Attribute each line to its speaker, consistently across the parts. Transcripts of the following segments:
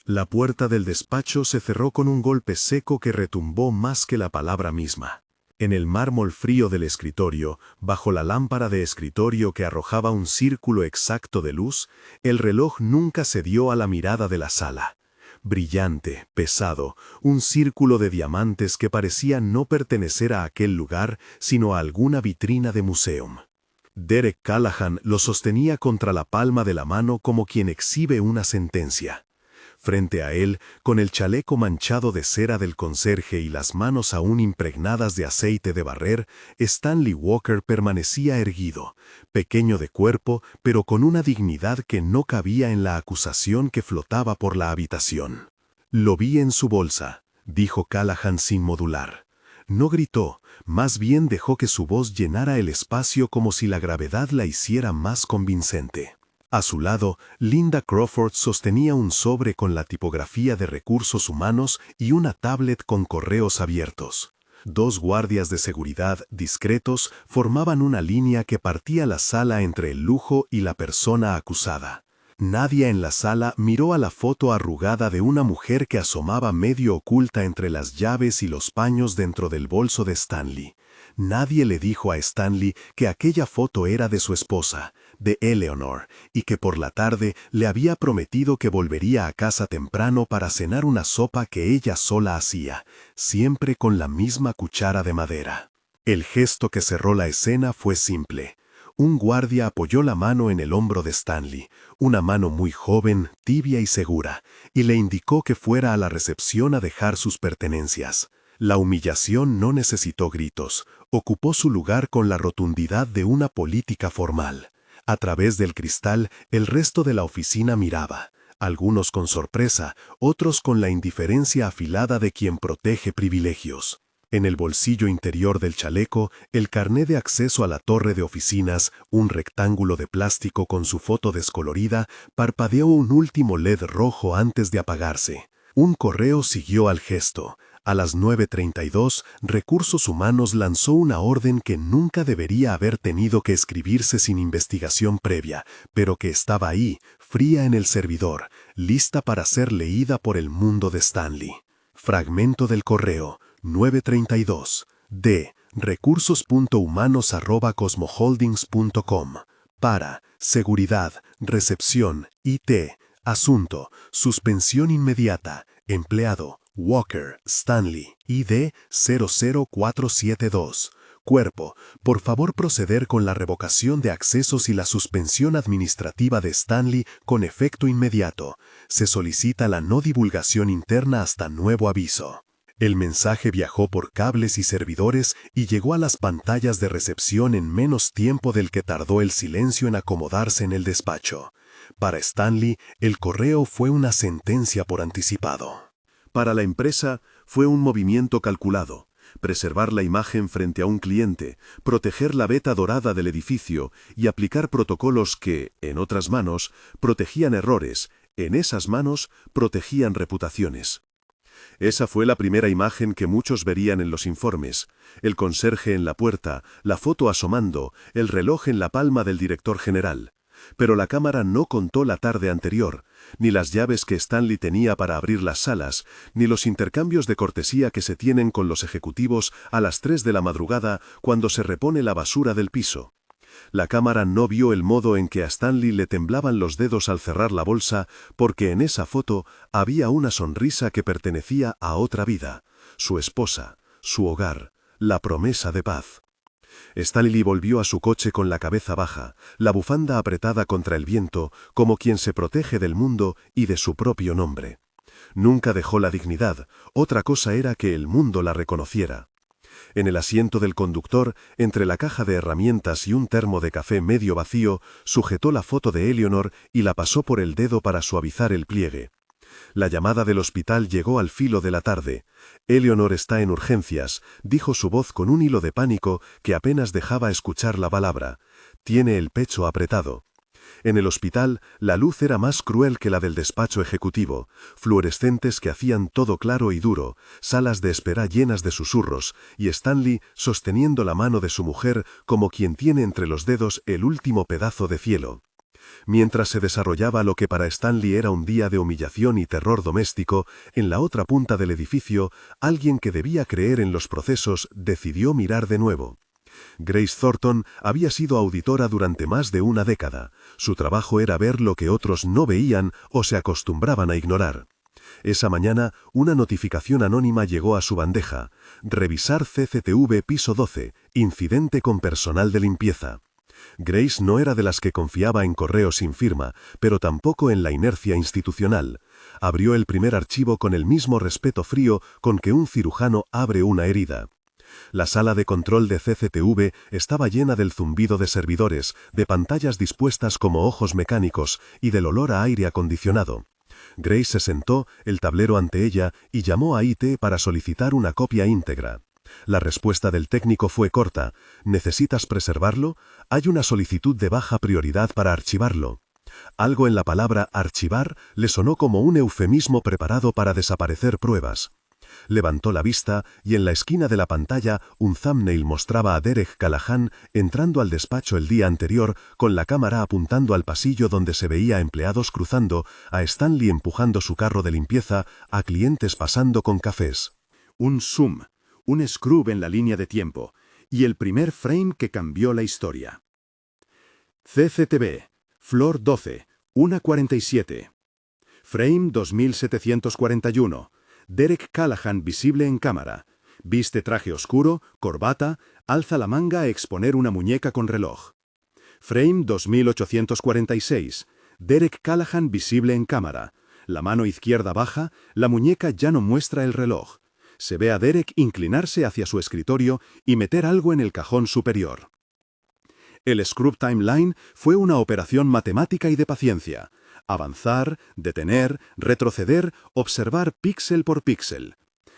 Speaker 1: La puerta del despacho se cerró con un golpe seco que retumbó más que la palabra misma. En el mármol frío del escritorio, bajo la lámpara de escritorio que arrojaba un círculo exacto de luz, el reloj nunca cedió a la mirada de la sala. Brillante, pesado, un círculo de diamantes que parecía no pertenecer a aquel lugar, sino a alguna vitrina de museo. Derek Callahan lo sostenía contra la palma de la mano como quien exhibe una sentencia. Frente a él, con el chaleco manchado de cera del conserje y las manos aún impregnadas de aceite de barrer, Stanley Walker permanecía erguido, pequeño de cuerpo, pero con una dignidad que no cabía en la acusación que flotaba por la habitación. «Lo vi en su bolsa», dijo Callahan sin modular. No gritó, más bien dejó que su voz llenara el espacio como si la gravedad la hiciera más convincente. A su lado, Linda Crawford sostenía un sobre con la tipografía de Recursos Humanos y una tablet con correos abiertos. Dos guardias de seguridad discretos formaban una línea que partía la sala entre el lujo y la persona acusada. Nadie en la sala miró a la foto arrugada de una mujer que asomaba medio oculta entre las llaves y los paños dentro del bolso de Stanley. Nadie le dijo a Stanley que aquella foto era de su esposa, de Eleanor, y que por la tarde le había prometido que volvería a casa temprano para cenar una sopa que ella sola hacía, siempre con la misma cuchara de madera. El gesto que cerró la escena fue simple. Un guardia apoyó la mano en el hombro de Stanley, una mano muy joven, tibia y segura, y le indicó que fuera a la recepción a dejar sus pertenencias. La humillación no necesitó gritos, ocupó su lugar con la rotundidad de una política formal. A través del cristal, el resto de la oficina miraba, algunos con sorpresa, otros con la indiferencia afilada de quien protege privilegios. En el bolsillo interior del chaleco, el carné de acceso a la torre de oficinas, un rectángulo de plástico con su foto descolorida, parpadeó un último LED rojo antes de apagarse. Un correo siguió al gesto. A las 9:32, Recursos Humanos lanzó una orden que nunca debería haber tenido que escribirse sin investigación previa, pero que estaba ahí, fría en el servidor, lista para ser leída por el mundo de Stanley. Fragmento del correo, 9:32, de recursos.humanos@cosmoholdings.com. Para, seguridad, recepción, IT, asunto, suspensión inmediata, empleado, Walker, Stanley, ID 00472. Cuerpo, por favor proceder con la revocación de accesos y la suspensión administrativa de Stanley con efecto inmediato. Se solicita la no divulgación interna hasta nuevo aviso. El mensaje viajó por cables y servidores y llegó a las pantallas de recepción en menos tiempo del que tardó el silencio en acomodarse en el despacho. Para Stanley, el correo fue una sentencia por anticipado. Para la empresa, fue un movimiento calculado. Preservar la imagen frente a un cliente, proteger la veta dorada del edificio y aplicar protocolos que, en otras manos, protegían errores, en esas manos, protegían reputaciones. Esa fue la primera imagen que muchos verían en los informes. El conserje en la puerta, la foto asomando, el reloj en la palma del director general. Pero la cámara no contó la tarde anterior, ni las llaves que Stanley tenía para abrir las salas, ni los intercambios de cortesía que se tienen con los ejecutivos a las 3 de la madrugada cuando se repone la basura del piso. La cámara no vio el modo en que a Stanley le temblaban los dedos al cerrar la bolsa, porque en esa foto había una sonrisa que pertenecía a otra vida, su esposa, su hogar, la promesa de paz. Stanley volvió a su coche con la cabeza baja, la bufanda apretada contra el viento, como quien se protege del mundo y de su propio nombre. Nunca dejó la dignidad, otra cosa era que el mundo la reconociera. En el asiento del conductor, entre la caja de herramientas y un termo de café medio vacío, sujetó la foto de Eleanor y la pasó por el dedo para suavizar el pliegue. La llamada del hospital llegó al filo de la tarde. Eleanor está en urgencias, dijo su voz con un hilo de pánico que apenas dejaba escuchar la palabra. Tiene el pecho apretado. En el hospital, la luz era más cruel que la del despacho ejecutivo, fluorescentes que hacían todo claro y duro, salas de espera llenas de susurros, y Stanley sosteniendo la mano de su mujer como quien tiene entre los dedos el último pedazo de cielo. Mientras se desarrollaba lo que para Stanley era un día de humillación y terror doméstico, en la otra punta del edificio, alguien que debía creer en los procesos decidió mirar de nuevo. Grace Thornton había sido auditora durante más de una década. Su trabajo era ver lo que otros no veían o se acostumbraban a ignorar. Esa mañana, una notificación anónima llegó a su bandeja. Revisar CCTV piso 12, incidente con personal de limpieza. Grace no era de las que confiaba en correos sin firma, pero tampoco en la inercia institucional. Abrió el primer archivo con el mismo respeto frío con que un cirujano abre una herida. La sala de control de CCTV estaba llena del zumbido de servidores, de pantallas dispuestas como ojos mecánicos y del olor a aire acondicionado. Grace se sentó, el tablero ante ella, y llamó a IT para solicitar una copia íntegra. La respuesta del técnico fue corta. ¿Necesitas preservarlo? Hay una solicitud de baja prioridad para archivarlo. Algo en la palabra archivar le sonó como un eufemismo preparado para desaparecer pruebas. Levantó la vista y en la esquina de la pantalla un thumbnail mostraba a Derek Callahan entrando al despacho el día anterior con la cámara apuntando al pasillo donde se veía a empleados cruzando, a Stanley empujando su carro de limpieza, a clientes pasando con cafés.
Speaker 2: Un zoom, un scrub en la línea de tiempo, y el primer frame que cambió la historia. CCTV, Floor 12, 1:47. Frame 2741. Derek Callahan visible en cámara. Viste traje oscuro, corbata, alza la manga a exponer una muñeca con reloj. Frame 2846. Derek Callahan visible en cámara. La mano izquierda baja, la muñeca ya no muestra el reloj. Se ve a Derek inclinarse hacia su escritorio y meter algo en el cajón superior. El Scrub Timeline fue una operación matemática y de paciencia. Avanzar, detener, retroceder, observar píxel por píxel.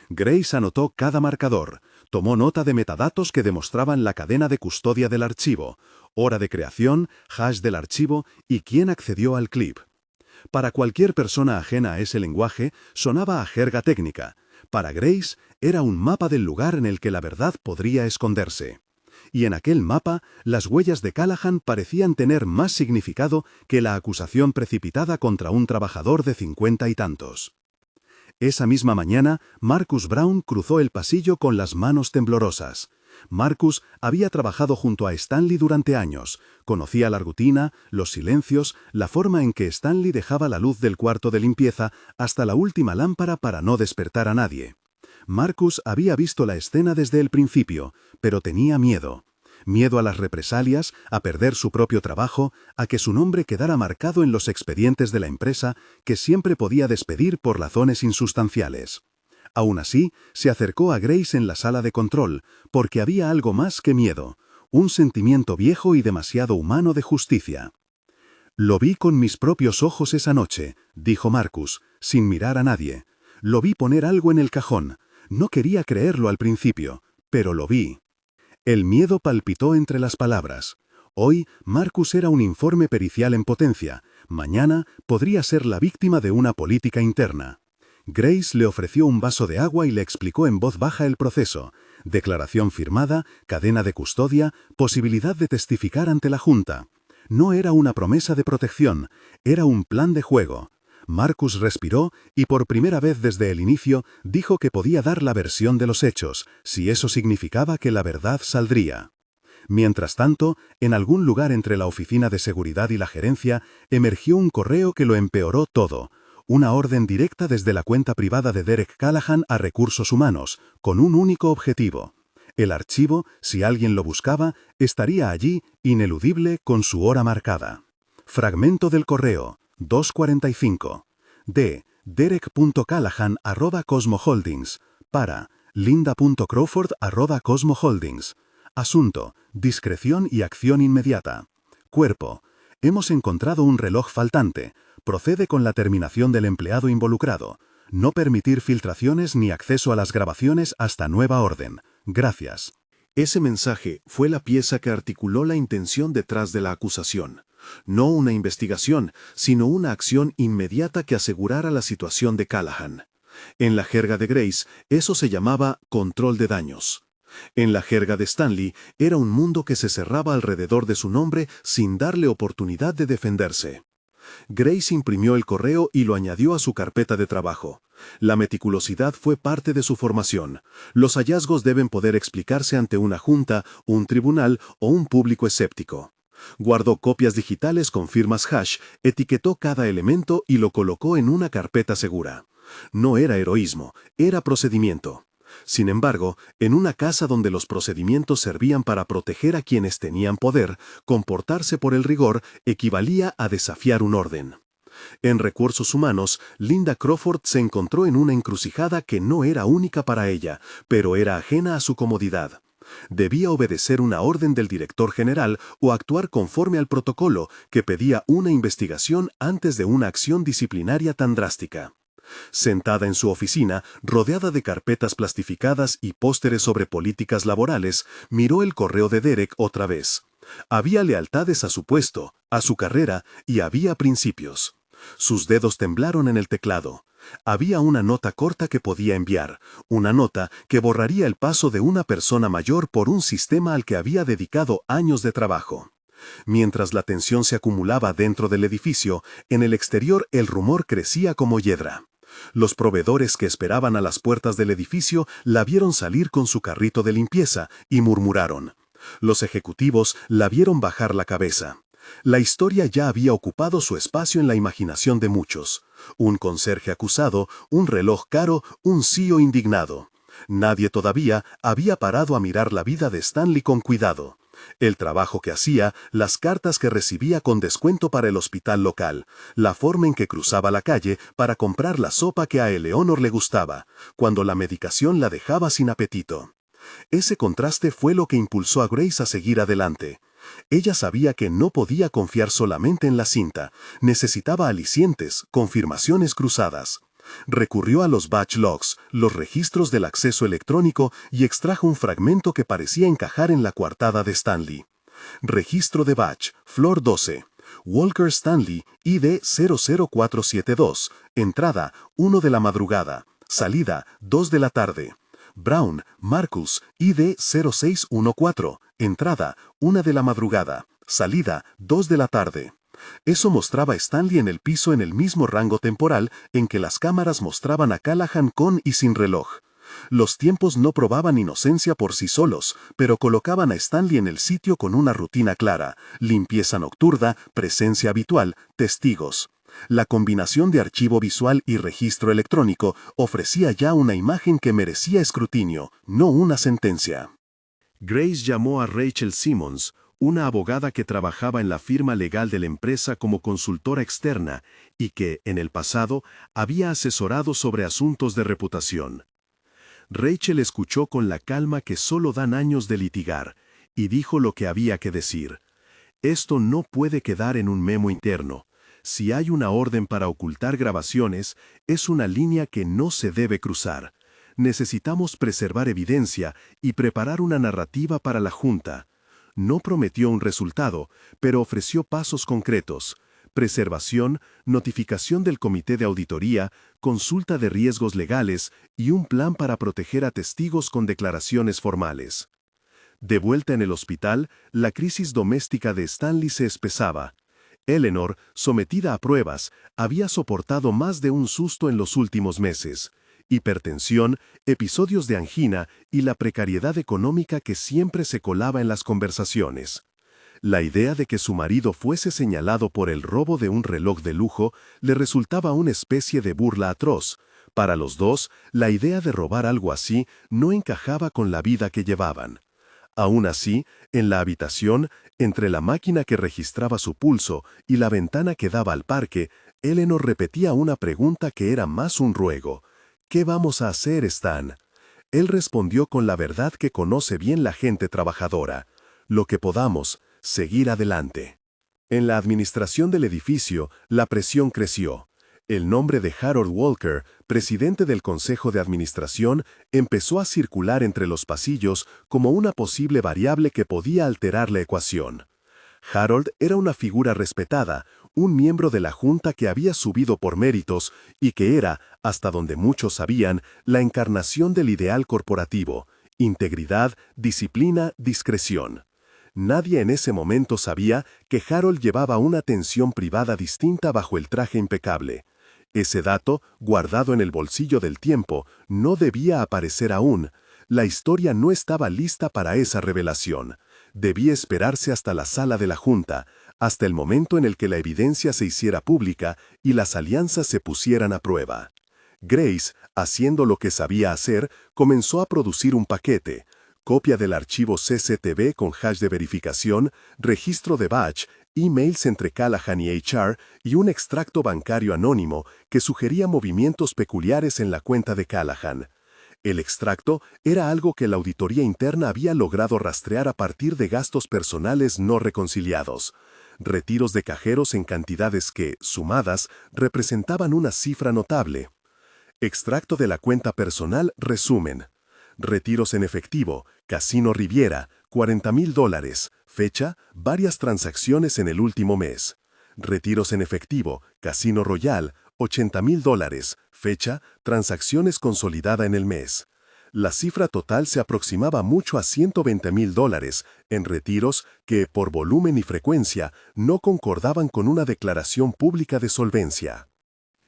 Speaker 2: Grace anotó cada marcador, tomó nota de metadatos que demostraban la cadena de custodia del archivo, hora de creación, hash del archivo y quién accedió al clip. Para cualquier persona ajena a ese lenguaje, sonaba a jerga técnica. Para Grace, era un mapa del lugar en el que la verdad podría esconderse. Y en aquel mapa, las huellas de Callahan parecían tener más significado que la acusación precipitada contra un trabajador de 50 y tantos. Esa misma mañana, Marcus Brown cruzó el pasillo con las manos temblorosas. Marcus había trabajado junto a Stanley durante años, conocía la rutina, los silencios, la forma en que Stanley dejaba la luz del cuarto de limpieza hasta la última lámpara para no despertar a nadie. Marcus había visto la escena desde el principio, pero tenía miedo. Miedo a las represalias, a perder su propio trabajo, a que su nombre quedara marcado en los expedientes de la empresa que siempre podía despedir por razones insustanciales. Aún así, se acercó a Grace en la sala de control, porque había algo más que miedo, un sentimiento viejo y demasiado humano de justicia. «Lo vi con mis propios ojos esa noche», dijo Marcus, sin mirar a nadie. «Lo vi poner algo en el cajón. No quería creerlo al principio, pero lo vi». El miedo palpitó entre las palabras. Hoy, Marcus era un informe pericial en potencia. Mañana podría ser la víctima de una política interna. Grace le ofreció un vaso de agua y le explicó en voz baja el proceso. Declaración firmada, cadena de custodia, posibilidad de testificar ante la Junta. No era una promesa de protección, era un plan de juego. Marcus respiró y por primera vez desde el inicio dijo que podía dar la versión de los hechos, si eso significaba que la verdad saldría. Mientras tanto, en algún lugar entre la oficina de seguridad y la gerencia, emergió un correo que lo empeoró todo. Una orden directa desde la cuenta privada de Derek Callahan a Recursos Humanos, con un único objetivo. El archivo, si alguien lo buscaba, estaría allí, ineludible, con su hora marcada. Fragmento del correo. 2:45. De derek.callahan@cosmoholdings para linda.crawford@cosmoholdings. Asunto: discreción y acción inmediata. Cuerpo: hemos encontrado un reloj faltante. Procede con la terminación del empleado involucrado. No permitir filtraciones ni acceso a las grabaciones hasta nueva orden. Gracias. Ese mensaje fue la pieza que articuló la intención detrás de la acusación. No una investigación, sino una acción inmediata que asegurara la situación de Callahan. En la jerga de Grace, eso se llamaba control de daños.
Speaker 1: En la jerga de Stanley, era un mundo que se cerraba alrededor de su nombre sin darle oportunidad de defenderse. Grace imprimió el correo y lo añadió a su carpeta de trabajo. La meticulosidad fue parte de su formación. Los hallazgos deben poder explicarse ante una junta, un tribunal o un público escéptico. Guardó copias digitales con firmas hash, etiquetó cada elemento y lo colocó en una carpeta segura. No era heroísmo, era procedimiento. Sin embargo, en una casa donde los procedimientos servían para proteger a quienes tenían poder, comportarse por el rigor equivalía a desafiar un orden. En recursos humanos, Linda Crawford se encontró en una encrucijada que no era única para ella, pero era ajena a su comodidad. Debía obedecer una orden del director general o actuar conforme al protocolo que pedía una investigación antes de una acción disciplinaria tan drástica. Sentada en su oficina, rodeada de carpetas plastificadas y pósteres sobre políticas laborales, miró el correo de Derek otra vez. Había lealtades a su puesto, a su carrera y había principios. Sus dedos temblaron en el teclado. Había una nota corta que podía enviar, una nota que borraría el paso de una persona mayor por un sistema al que había dedicado años de trabajo. Mientras la tensión se acumulaba dentro del edificio, en el exterior el rumor crecía como hiedra. Los proveedores que esperaban a las puertas del edificio la vieron salir con su carrito de limpieza y murmuraron. Los ejecutivos la vieron bajar la cabeza. La historia ya había ocupado su espacio en la imaginación de muchos. Un conserje acusado, un reloj caro, un CEO indignado. Nadie todavía había parado a mirar la vida de Stanley con cuidado. El trabajo que hacía, las cartas que recibía con descuento para el hospital local, la forma en que cruzaba la calle para comprar la sopa que a Eleanor le gustaba, cuando la medicación la dejaba sin apetito. Ese contraste fue lo que impulsó a Grace a seguir adelante. Ella sabía que no podía confiar solamente en la cinta, necesitaba alicientes, confirmaciones cruzadas. Recurrió a los batch logs, los registros del acceso electrónico y extrajo un fragmento que parecía encajar en la coartada de Stanley. Registro de batch, Flor 12. Walker Stanley, ID 00472. Entrada, 1 de la madrugada. Salida, 2 de la tarde. Brown, Marcus, ID 0614. Entrada, 1 de la madrugada. Salida, 2 de la tarde. Eso mostraba a Stanley en el piso en el mismo rango temporal en que las cámaras mostraban a Callahan con y sin reloj. Los tiempos no probaban inocencia por sí solos, pero colocaban a Stanley en el sitio con una rutina clara: limpieza nocturna, presencia habitual, testigos. La combinación de archivo visual y registro electrónico ofrecía ya una imagen que merecía escrutinio, no una sentencia. Grace llamó a Rachel Simmons, una abogada que trabajaba en la firma legal de la empresa como consultora externa y que, en el pasado, había asesorado sobre asuntos de reputación. Rachel escuchó con la calma que solo dan años de litigar y dijo lo que había que decir. Esto no puede quedar en un memo interno. Si hay una orden para ocultar grabaciones, es una línea que no se debe cruzar. Necesitamos preservar evidencia y preparar una narrativa para la Junta. No prometió un resultado, pero ofreció pasos concretos: preservación, notificación del comité de auditoría, consulta de riesgos legales y un plan para proteger a testigos con declaraciones formales. De vuelta en el hospital, la crisis doméstica de Stanley se espesaba. Eleanor, sometida a pruebas, había soportado más de un susto en los últimos meses: hipertensión, episodios de angina y la precariedad económica que siempre se colaba en las conversaciones. La idea de que su marido fuese señalado por el robo de un reloj de lujo le resultaba una especie de burla atroz. Para los dos, la idea de robar algo así no encajaba con la vida que llevaban. Aún así, en la habitación, entre la máquina que registraba su pulso y la ventana que daba al parque, Eleanor repetía una pregunta que era más un ruego: ¿qué vamos a hacer, Stan? Él respondió con la verdad que conoce bien la gente trabajadora: lo que podamos, seguir adelante. En la administración del edificio, la presión creció. El nombre de Harold Walker, presidente del Consejo de Administración, empezó a circular entre los pasillos como una posible variable que podía alterar la ecuación. Harold era una figura respetada, un miembro de la Junta que había subido por méritos y que era, hasta donde muchos sabían, la encarnación del ideal corporativo: Integridad, disciplina, discreción. Nadie en ese momento sabía que Harold llevaba una atención privada distinta bajo el traje impecable. Ese dato, guardado en el bolsillo del tiempo, no debía aparecer aún. La historia no estaba lista para esa revelación. Debía esperarse hasta la sala de la Junta, hasta el momento en el que la evidencia se hiciera pública y las alianzas se pusieran a prueba. Grace, haciendo lo que sabía hacer, comenzó a producir un paquete: copia del archivo CCTV con hash de verificación, registro de batch, emails entre Callahan y HR y un extracto bancario anónimo que sugería movimientos peculiares en la cuenta de Callahan. El extracto era algo que la auditoría interna había logrado rastrear a partir de gastos personales no reconciliados. Retiros de cajeros en cantidades que, sumadas, representaban una cifra notable. Extracto de la cuenta personal, resumen. Retiros en efectivo, Casino Riviera, $40,000. Fecha, varias transacciones en el último mes. Retiros en efectivo, Casino Royal, $80,000. Fecha, transacciones consolidada en el mes. La cifra total se aproximaba mucho a $120,000 en retiros que, por volumen y frecuencia, no concordaban con una declaración pública de solvencia.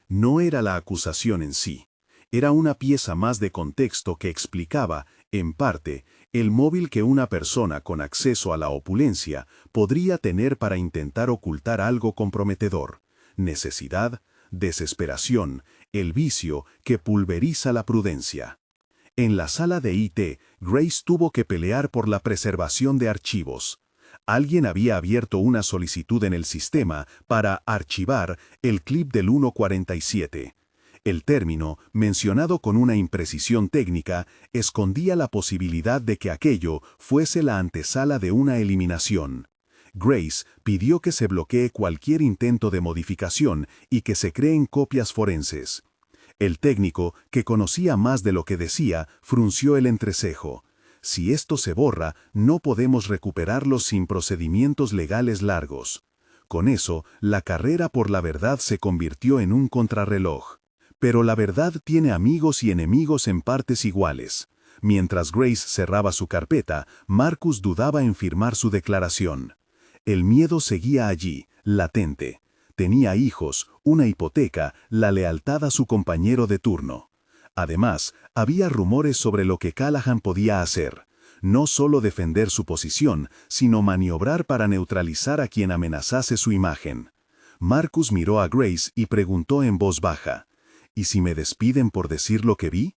Speaker 2: No era la acusación en sí. Era una pieza más de contexto que explicaba, en parte, el móvil que una persona con acceso a la opulencia podría tener para intentar ocultar algo comprometedor: necesidad, desesperación, el vicio que pulveriza la prudencia. En la sala de IT, Grace tuvo que pelear por la preservación de archivos. Alguien había abierto una solicitud en el sistema para archivar el clip del 1:47. El término, mencionado con una imprecisión técnica, escondía la posibilidad de que aquello fuese la antesala de una eliminación. Grace pidió que se bloquee cualquier intento de modificación y que se creen copias forenses. El técnico, que conocía más de lo que decía, frunció el entrecejo. Si esto se borra, no podemos recuperarlo sin procedimientos legales largos. Con eso, la carrera por la verdad se convirtió en un contrarreloj. Pero la verdad tiene amigos y enemigos en partes iguales. Mientras Grace cerraba su carpeta, Marcus dudaba en firmar su declaración. El miedo seguía allí, latente. Tenía hijos, una hipoteca, la lealtad a su compañero de turno. Además, había rumores sobre lo que Callahan podía hacer. No solo defender su posición, sino maniobrar para neutralizar a quien amenazase su imagen. Marcus miró a Grace y preguntó en voz baja: ¿y si me despiden por decir lo que vi?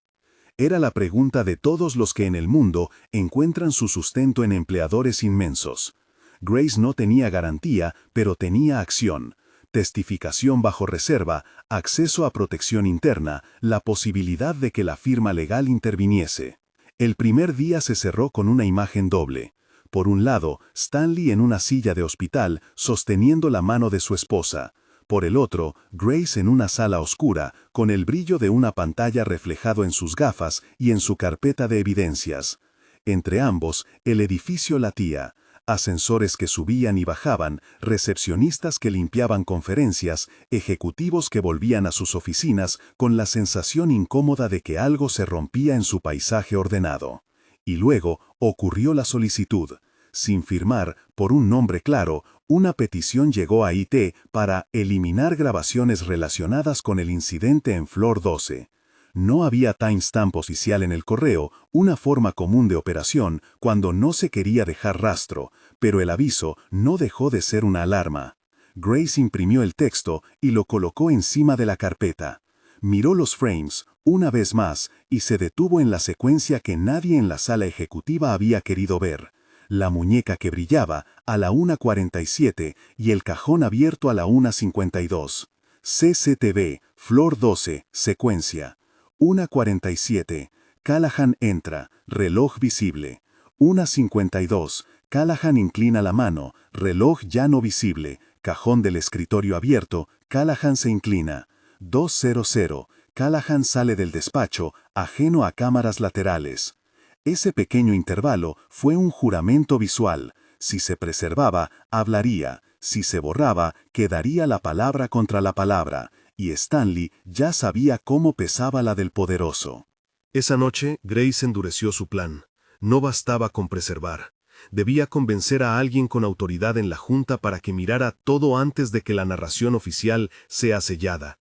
Speaker 2: Era la pregunta de todos los que en el mundo encuentran su sustento en empleadores inmensos. Grace no tenía garantía, pero tenía acción. Testificación bajo reserva, acceso a protección interna, la posibilidad de que la firma legal interviniese. El primer día se cerró con una imagen doble. Por un lado, Stanley en una silla de hospital, sosteniendo la mano de su esposa. Por el otro, Grace en una sala oscura, con el brillo de una pantalla reflejado en sus gafas y en su carpeta de evidencias. Entre ambos, el edificio latía. Ascensores que subían y bajaban, recepcionistas que limpiaban conferencias, ejecutivos que volvían a sus oficinas con la sensación incómoda de que algo se rompía en su paisaje ordenado. Y luego ocurrió la solicitud. Sin firmar, por un nombre claro, una petición llegó a IT para eliminar grabaciones relacionadas con el incidente en Flor 12. No había timestamp oficial en el correo, una forma común de operación cuando no se quería dejar rastro, pero el aviso no dejó de ser una alarma. Grace imprimió el texto y lo colocó encima de la carpeta. Miró los frames, una vez más, y se detuvo en la secuencia que nadie en la sala ejecutiva había querido ver. La muñeca que brillaba a la 1:47 y el cajón abierto a la 1:52. CCTV, Flor 12, secuencia. 1:47. Callahan entra, reloj visible. 1:52. Callahan inclina la mano, reloj ya no visible, cajón del escritorio abierto, Callahan se inclina. 2:00. Callahan sale del despacho, ajeno a cámaras laterales. Ese pequeño intervalo fue un juramento visual. Si se preservaba, hablaría. Si se borraba, quedaría la palabra contra la palabra. Y Stanley ya sabía cómo pesaba la del poderoso.
Speaker 1: Esa noche, Grace endureció su plan. No bastaba con preservar. Debía convencer a alguien con autoridad en la Junta para que mirara todo antes de que la narración oficial sea sellada.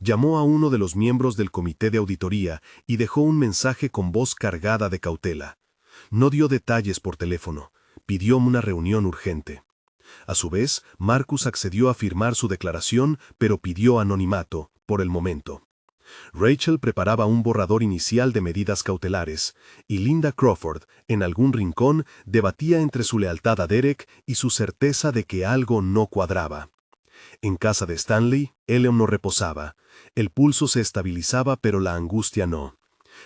Speaker 1: Llamó a uno de los miembros del comité de auditoría y dejó un mensaje con voz cargada de cautela. No dio detalles por teléfono. Pidió una reunión urgente. A su vez, Marcus accedió a firmar su declaración, pero pidió anonimato, por el momento. Rachel preparaba un borrador inicial de medidas cautelares, y Linda Crawford, en algún rincón, debatía entre su lealtad a Derek y su certeza de que algo no cuadraba. En casa de Stanley, Eleanor reposaba. El pulso se estabilizaba, pero la angustia no.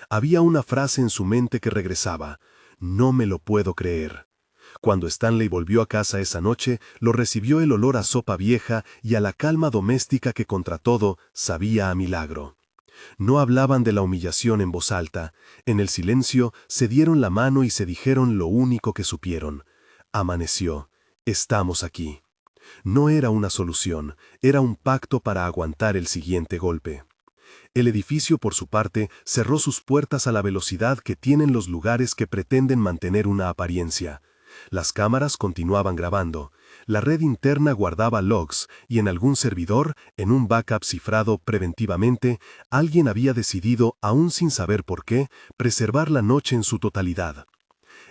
Speaker 1: Había una frase en su mente que regresaba: «No me lo puedo creer». Cuando Stanley volvió a casa esa noche, lo recibió el olor a sopa vieja y a la calma doméstica que contra todo sabía a milagro. No hablaban de la humillación en voz alta. En el silencio se dieron la mano y se dijeron lo único que supieron. Amaneció. Estamos aquí. No era una solución, era un pacto para aguantar el siguiente golpe. El edificio, por su parte, cerró sus puertas a la velocidad que tienen los lugares que pretenden mantener una apariencia. Las cámaras continuaban grabando. La red interna guardaba logs y en algún servidor, en un backup cifrado preventivamente, alguien había decidido, aún sin saber por qué, preservar la noche en su totalidad.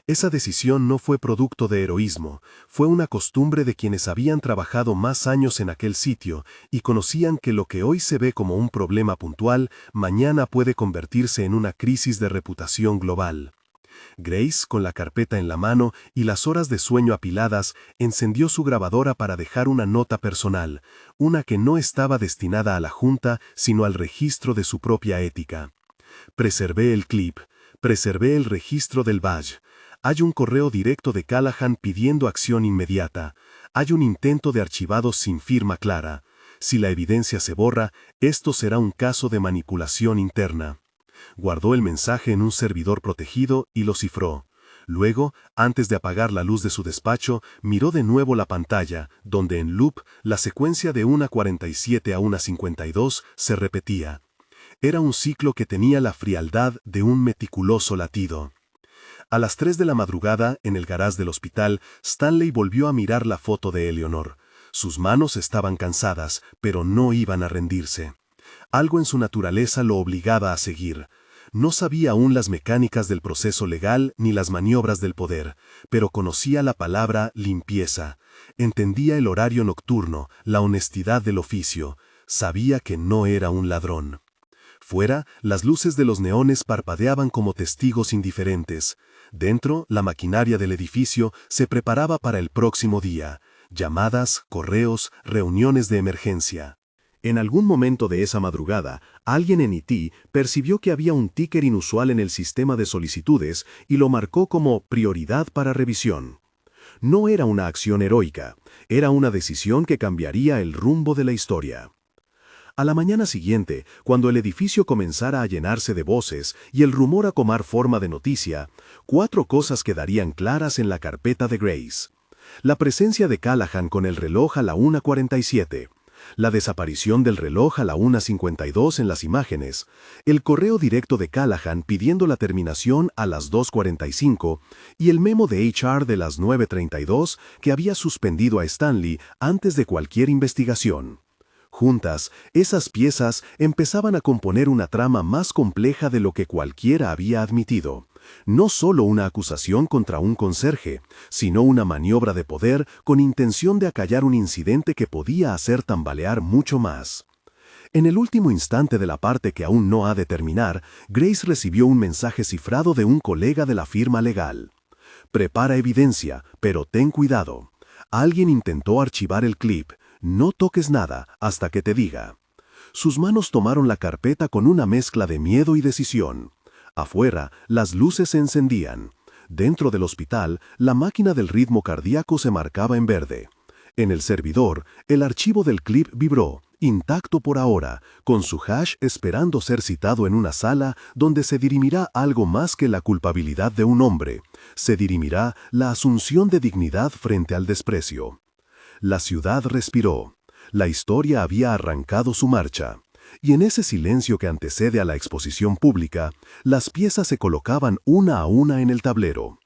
Speaker 1: Esa decisión no fue producto de heroísmo, fue una costumbre de quienes habían trabajado más años en aquel sitio y conocían que lo que hoy se ve como un problema puntual, mañana puede convertirse en una crisis de reputación global. Grace, con la carpeta en la mano y las horas de sueño apiladas, encendió su grabadora para dejar una nota personal, una que no estaba destinada a la Junta, sino al registro de su propia ética. Preservé el clip, preservé el registro del badge. Hay un correo directo de Callahan pidiendo acción inmediata. Hay un intento de archivado sin firma clara. Si la evidencia se borra, esto será un caso de manipulación interna. Guardó el mensaje en un servidor protegido y lo cifró. Luego, antes de apagar la luz de su despacho, miró de nuevo la pantalla, donde en loop la secuencia de 1:47 a 1:52 se repetía. Era un ciclo que tenía la frialdad de un meticuloso latido. A las 3 de la madrugada, en el garage del hospital, Stanley volvió a mirar la foto de Eleanor. Sus manos estaban cansadas, pero no iban a rendirse. Algo en su naturaleza lo obligaba a seguir. No sabía aún las mecánicas del proceso legal ni las maniobras del poder, pero conocía la palabra limpieza. Entendía el horario nocturno, la honestidad del oficio. Sabía que no era un ladrón. Fuera, las luces de los neones parpadeaban como testigos indiferentes. Dentro, la maquinaria del edificio se preparaba para el próximo día. Llamadas, correos, reuniones de emergencia. En algún momento de esa madrugada, alguien en IT percibió que había un ticker inusual en el sistema de solicitudes y lo marcó como prioridad para revisión. No era una acción heroica, era una decisión que cambiaría el rumbo de la historia. A la mañana siguiente, cuando el edificio comenzara a llenarse de voces y el rumor a tomar forma de noticia, 4 cosas quedarían claras en la carpeta de Grace. La presencia de Callahan con el reloj a la 1:47, la desaparición del reloj a la 1:52 en las imágenes, el correo directo de Callahan pidiendo la terminación a las 2:45 y el memo de HR de las 9:32 que había suspendido a Stanley antes de cualquier investigación. Juntas, esas piezas empezaban a componer una trama más compleja de lo que cualquiera había admitido. No solo una acusación contra un conserje, sino una maniobra de poder con intención de acallar un incidente que podía hacer tambalear mucho más. En el último instante de la parte que aún no ha de terminar, Grace recibió un mensaje cifrado de un colega de la firma legal. Prepara evidencia, pero ten cuidado. Alguien intentó archivar el clip. No toques nada hasta que te diga. Sus manos tomaron la carpeta con una mezcla de miedo y decisión. Afuera, las luces se encendían. Dentro del hospital, la máquina del ritmo cardíaco se marcaba en verde. En el servidor, el archivo del clip vibró, intacto por ahora, con su hash esperando ser citado en una sala donde se dirimirá algo más que la culpabilidad de un hombre. Se dirimirá la asunción de dignidad frente al desprecio. La ciudad respiró. La historia había arrancado su marcha. y en ese silencio que antecede a la exposición pública, las piezas se colocaban una a una en el tablero.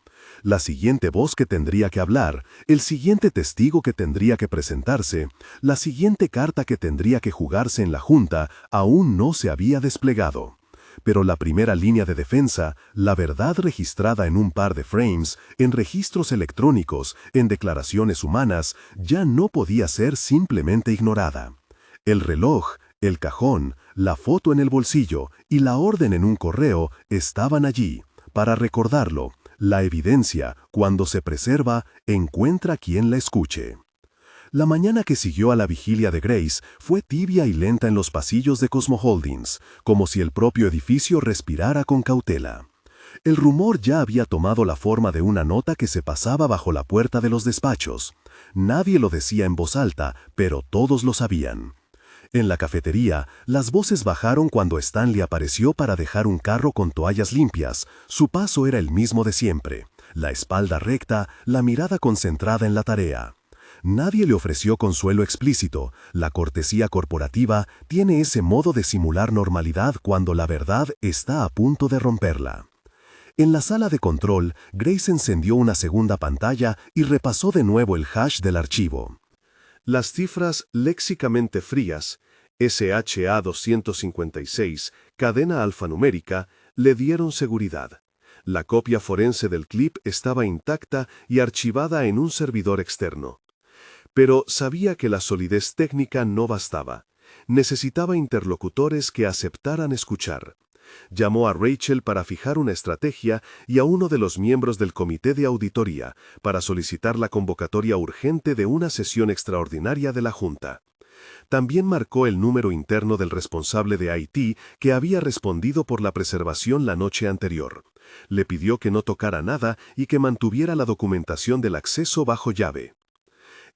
Speaker 1: La siguiente voz que tendría que hablar, el siguiente testigo que tendría que presentarse, la siguiente carta que tendría que jugarse en la junta, aún no se había desplegado. Pero la primera línea de defensa, la verdad registrada en un par de frames, en registros electrónicos, en declaraciones humanas, ya no podía ser simplemente ignorada. El reloj, el cajón, la foto en el bolsillo y la orden en un correo estaban allí, para recordarlo. La evidencia, cuando se preserva, encuentra quien la escuche. La mañana que siguió a la vigilia de Grace fue tibia y lenta en los pasillos de Cosmo Holdings, como si el propio edificio respirara con cautela. El rumor ya había tomado la forma de una nota que se pasaba bajo la puerta de los despachos. Nadie lo decía en voz alta, pero todos lo sabían. En la cafetería, las voces bajaron cuando Stanley apareció para dejar un carro con toallas limpias. Su paso era el mismo de siempre, la espalda recta, la mirada concentrada en la tarea. Nadie le ofreció consuelo explícito. La cortesía corporativa tiene ese modo de simular normalidad cuando la verdad está a punto de romperla. En la sala de control, Grace encendió una segunda pantalla y repasó de nuevo el hash del archivo.
Speaker 3: Las cifras léxicamente frías, SHA 256, cadena alfanumérica, le dieron seguridad. La copia forense del clip estaba intacta y archivada en un servidor externo. Pero sabía que la solidez técnica no bastaba. Necesitaba interlocutores que aceptaran escuchar. Llamó a Rachel para fijar una estrategia y a uno de los miembros del comité de auditoría para solicitar la convocatoria urgente de una sesión extraordinaria de la Junta. También marcó el número interno del responsable de IT que había respondido por la preservación la noche anterior. Le pidió que no tocara nada y que mantuviera la documentación del acceso bajo llave.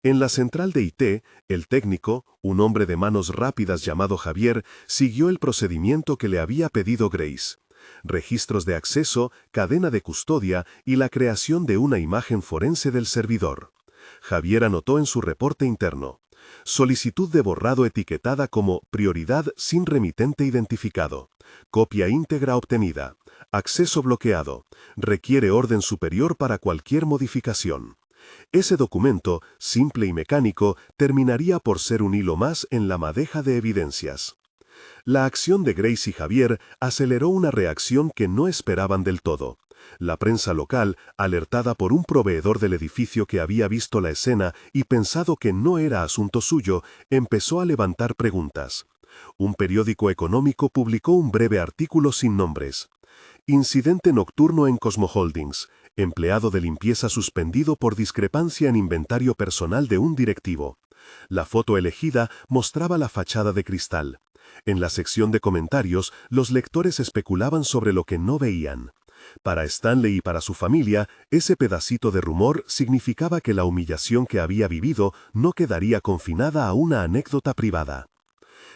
Speaker 3: En la central de IT, el técnico, un hombre de manos rápidas llamado Javier, siguió el procedimiento que le había pedido Grace. Registros de acceso, cadena de custodia y la creación de una imagen forense del servidor. Javier anotó en su reporte interno: solicitud de borrado etiquetada como prioridad sin remitente identificado. Copia íntegra obtenida. Acceso bloqueado. Requiere orden superior para cualquier modificación. Ese documento, simple y mecánico, terminaría por ser un hilo más en la madeja de evidencias. La acción de Grace y Javier aceleró una reacción que no esperaban del todo. La prensa local, alertada por un proveedor del edificio que había visto la escena y pensado que no era asunto suyo, empezó a levantar preguntas. Un periódico económico publicó un breve artículo sin nombres. Incidente nocturno en Cosmo Holdings. Empleado de limpieza suspendido por discrepancia en inventario personal de un directivo. La foto elegida mostraba la fachada de cristal. En la sección de comentarios, los lectores especulaban sobre lo que no veían. Para Stanley y para su familia, ese pedacito de rumor significaba que la humillación que había vivido no quedaría confinada a una anécdota privada.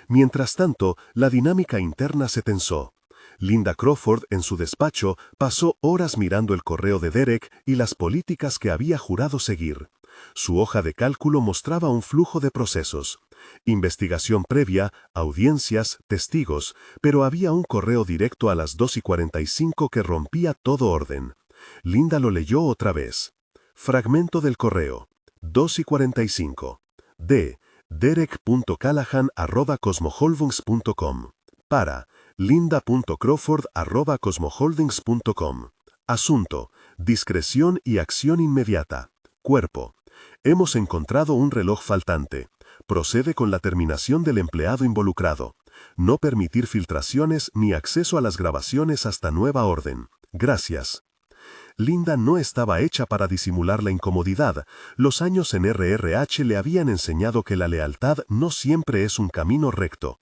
Speaker 3: Mientras tanto, la dinámica interna se tensó. Linda Crawford, en su despacho, pasó horas mirando el correo de Derek y las políticas que había jurado seguir. Su hoja de cálculo mostraba un flujo de procesos. Investigación previa, audiencias, testigos, pero había un correo directo a las 2:45 que rompía todo orden. Linda lo leyó otra vez. Fragmento del correo. 2:45. D. Derek.callahan@cosmoholdings.com. Para linda.crawford@cosmoholdings.com. Asunto: discreción y acción inmediata. Cuerpo: hemos encontrado un reloj faltante. Procede con la terminación del empleado involucrado. No permitir filtraciones ni acceso a las grabaciones hasta nueva orden. Gracias. Linda no estaba hecha para disimular la incomodidad. Los años en RRH le habían enseñado que la lealtad no siempre es un camino recto.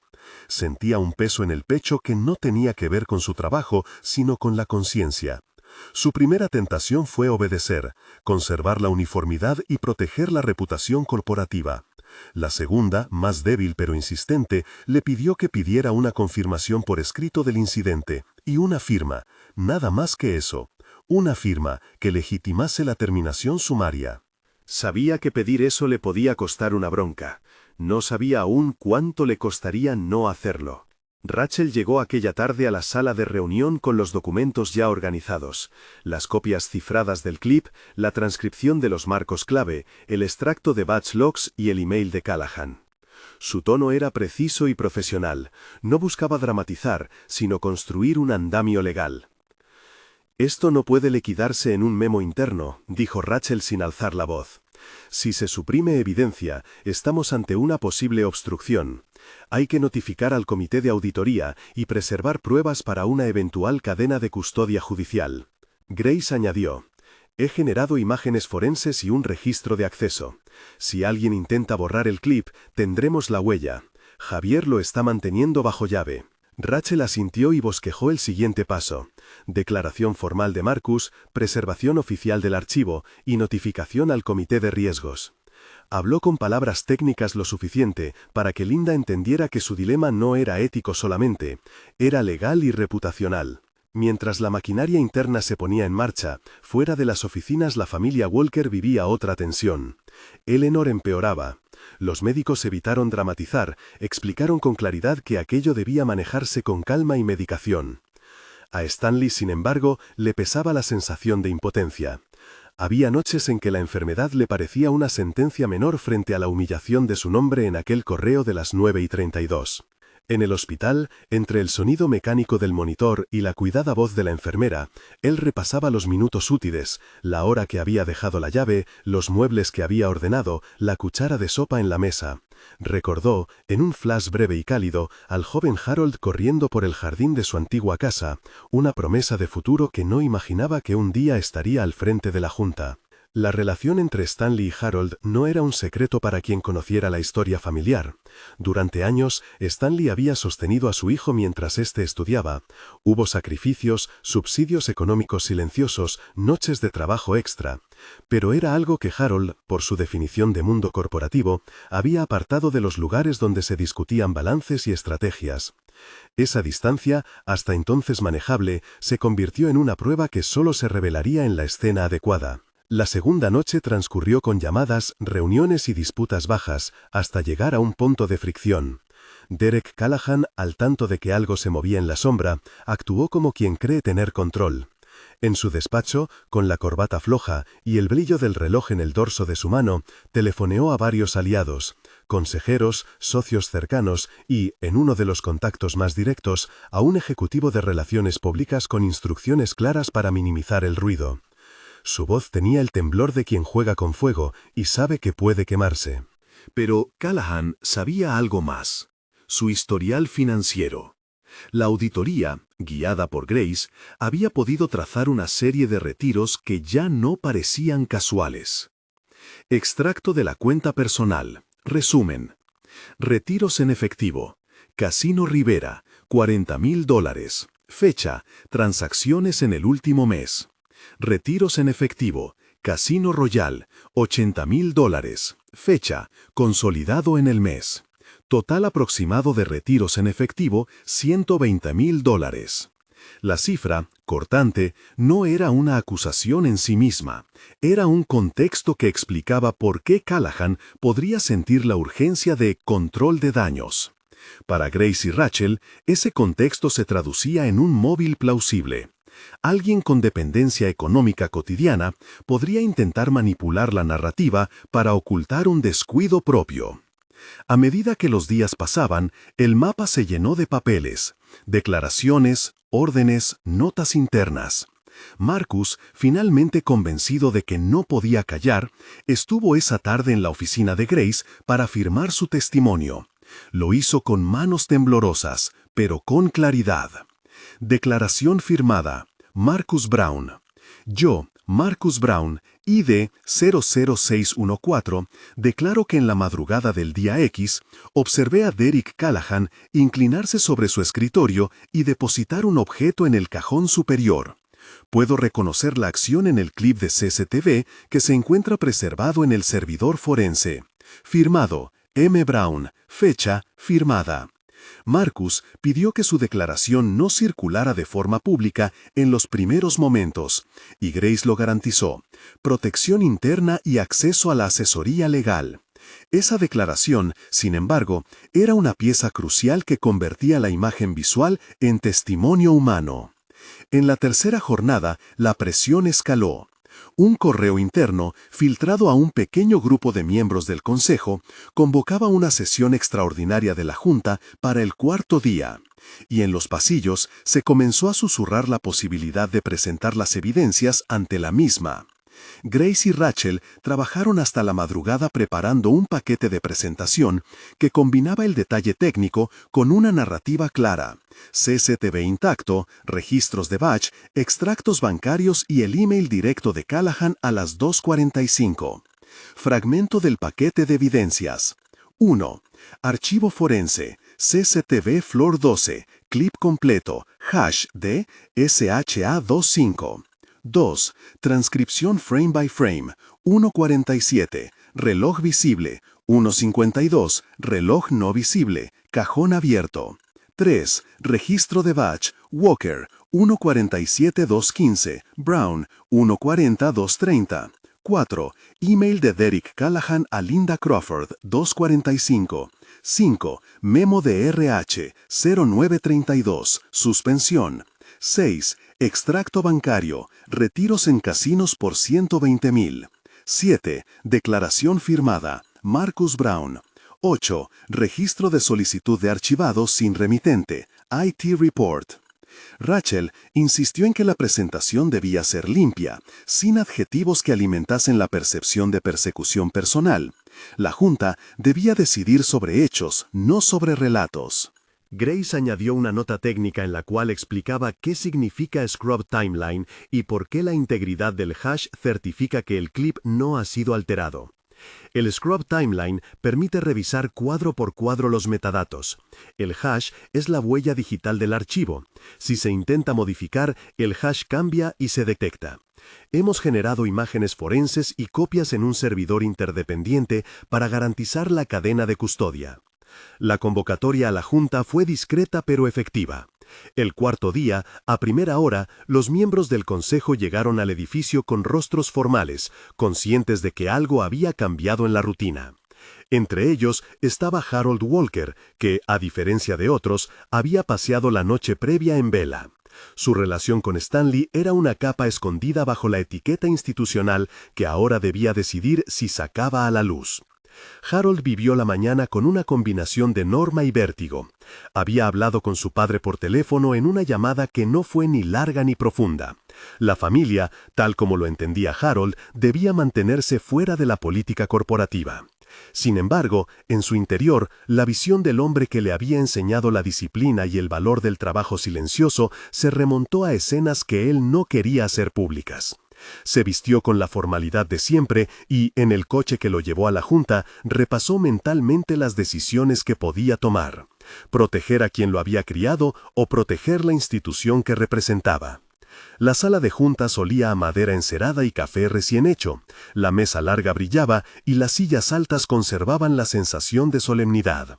Speaker 3: Sentía un peso en el pecho que no tenía que ver con su trabajo, sino con la conciencia. Su primera tentación fue obedecer, conservar la uniformidad y proteger la reputación corporativa. La segunda, más débil pero insistente, le pidió que pidiera una confirmación por escrito del incidente, y una firma, nada más que eso, una firma que legitimase la terminación sumaria. Sabía que pedir eso le podía costar una bronca. No sabía aún cuánto le costaría no hacerlo. Rachel llegó aquella tarde a la sala de reunión con los documentos ya organizados, las copias cifradas del clip, la transcripción de los marcos clave, el extracto de batch logs y el email de Callahan. Su tono era preciso y profesional, no buscaba dramatizar, sino construir un andamio legal. «Esto no puede liquidarse en un memo interno», dijo Rachel sin alzar la voz. «Si se suprime evidencia, estamos ante una posible obstrucción. Hay que notificar al comité de auditoría y preservar pruebas para una eventual cadena de custodia judicial». Grace añadió: «He generado imágenes forenses y un registro de acceso. Si alguien intenta borrar el clip, tendremos la huella. Javier lo está manteniendo bajo llave». Rachel asintió y bosquejó el siguiente paso: declaración formal de Marcus, preservación oficial del archivo y notificación al comité de riesgos. Habló con palabras técnicas lo suficiente para que Linda entendiera que su dilema no era ético solamente, era legal y reputacional. Mientras la maquinaria interna se ponía en marcha, fuera de las oficinas la familia Walker vivía otra tensión. Eleanor empeoraba. Los médicos evitaron dramatizar, explicaron con claridad que aquello debía manejarse con calma y medicación. A Stanley, sin embargo, le pesaba la sensación de impotencia. Había noches en que la enfermedad le parecía una sentencia menor frente a la humillación de su nombre en aquel correo de las 9:32. En el hospital, entre el sonido mecánico del monitor y la cuidada voz de la enfermera, él repasaba los minutos útiles, la hora que había dejado la llave, los muebles que había ordenado, la cuchara de sopa en la mesa. Recordó, en un flash breve y cálido, al joven Harold corriendo por el jardín de su antigua casa, una promesa de futuro que no imaginaba que un día estaría al frente de la junta. La relación entre Stanley y Harold no era un secreto para quien conociera la historia familiar. Durante años, Stanley había sostenido a su hijo mientras éste estudiaba. Hubo sacrificios, subsidios económicos silenciosos, noches de trabajo extra. Pero era algo que Harold, por su definición de mundo corporativo, había apartado de los lugares donde se discutían balances y estrategias. Esa distancia, hasta entonces manejable, se convirtió en una prueba que solo se revelaría en la escena adecuada. La segunda noche transcurrió con llamadas, reuniones y disputas bajas, hasta llegar a un punto de fricción. Derek Callahan, al tanto de que algo se movía en la sombra, actuó como quien cree tener control. En su despacho, con la corbata floja y el brillo del reloj en el dorso de su mano, telefoneó a varios aliados, consejeros, socios cercanos y, en uno de los contactos más directos, a un ejecutivo de relaciones públicas con instrucciones claras para minimizar el ruido. Su voz tenía el temblor de quien juega con fuego y sabe que puede quemarse.
Speaker 2: Pero Callahan sabía algo más: su historial financiero. La auditoría, guiada por Grace, había podido trazar una serie de retiros que ya no parecían casuales. Extracto de la cuenta personal. Resumen. Retiros en efectivo. Casino Rivera, $40,000. Fecha, transacciones en el último mes. Retiros en efectivo. Casino Royal, $80,000. Fecha, consolidado en el mes. Total aproximado de retiros en efectivo, $120,000. La cifra, cortante, no era una acusación en sí misma. Era un contexto que explicaba por qué Callahan podría sentir la urgencia de control de daños. Para Grace y Rachel, ese contexto se traducía en un móvil plausible. Alguien con dependencia económica cotidiana podría intentar manipular la narrativa para ocultar un descuido propio. A medida que los días pasaban, el mapa se llenó de papeles, declaraciones, órdenes, notas internas. Marcus, finalmente convencido de que no podía callar, estuvo esa tarde en la oficina de Grace para firmar su testimonio. Lo hizo con manos temblorosas, pero con claridad. Declaración firmada. Marcus Brown. Yo, Marcus Brown, ID 00614, declaro que en la madrugada del día X, observé a Derek Callahan inclinarse sobre su escritorio y depositar un objeto en el cajón superior. Puedo reconocer la acción en el clip de CCTV que se encuentra preservado en el servidor forense. Firmado, M. Brown. Fecha, firmada. Marcus pidió que su declaración no circulara de forma pública en los primeros momentos, y Grace lo garantizó: protección interna y acceso a la asesoría legal.
Speaker 1: Esa declaración, sin embargo, era una pieza crucial que convertía la imagen visual en testimonio humano. En la tercera jornada, la presión escaló. Un correo interno, filtrado a un pequeño grupo de miembros del Consejo, convocaba una sesión extraordinaria de la Junta para el cuarto día, y en los pasillos se comenzó a susurrar la posibilidad de presentar las evidencias ante la misma. Grace y Rachel trabajaron hasta la madrugada preparando un paquete de presentación que combinaba el detalle técnico con una narrativa clara: CCTV intacto, registros de batch, extractos bancarios y el email directo de Callahan a las 2:45. Fragmento del paquete de evidencias. 1. Archivo forense, CCTV Flor 12, clip completo, hash de SHA25. 2. Transcripción frame by frame, 1:47, reloj visible, 1:52, reloj no visible, cajón abierto. 3. Registro de batch, Walker, 1:47-2:15, Brown, 1:40-2:30. 4. Email de Derek Callahan a Linda Crawford, 2:45. 5. Memo de RH, 0932, suspensión. 6. Extracto bancario, retiros en casinos por 120,000. 7. Declaración firmada, Marcus Brown. 8. Registro de solicitud de archivado sin remitente, IT Report. Rachel insistió en que la presentación debía ser limpia, sin adjetivos que alimentasen la percepción de persecución personal. La Junta debía decidir sobre hechos, no sobre relatos.
Speaker 3: Grace añadió una nota técnica en la cual explicaba qué significa Scrub Timeline y por qué la integridad del hash certifica que el clip no ha sido alterado. El Scrub Timeline permite revisar cuadro por cuadro los metadatos. El hash es la huella digital del archivo. Si se intenta modificar, el hash cambia y se detecta. Hemos generado imágenes forenses y copias en un servidor interdependiente para garantizar la cadena de custodia. La convocatoria a la Junta fue discreta pero efectiva. El cuarto día, a primera hora, los miembros del Consejo llegaron al edificio con rostros formales, conscientes de que algo había cambiado en la rutina. Entre ellos estaba Harold Walker, que, a diferencia de otros, había paseado la noche previa en vela. Su relación con Stanley era una capa escondida bajo la etiqueta institucional que ahora debía decidir si sacaba a la luz. Harold vivió la mañana con una combinación de norma y vértigo. Había hablado con su padre por teléfono en una llamada que no fue ni larga ni profunda. La familia, tal como lo entendía Harold, debía mantenerse fuera de la política corporativa. Sin embargo, en su interior, la visión del hombre que le había enseñado la disciplina y el valor del trabajo silencioso se remontó a escenas que él no quería hacer públicas. Se vistió con la formalidad de siempre y, en el coche que lo llevó a la Junta, repasó mentalmente las decisiones que podía tomar: proteger a quien lo había criado o proteger la institución que representaba. La sala de juntas olía a madera encerada y café recién hecho, la mesa larga brillaba y las sillas altas conservaban la sensación de solemnidad.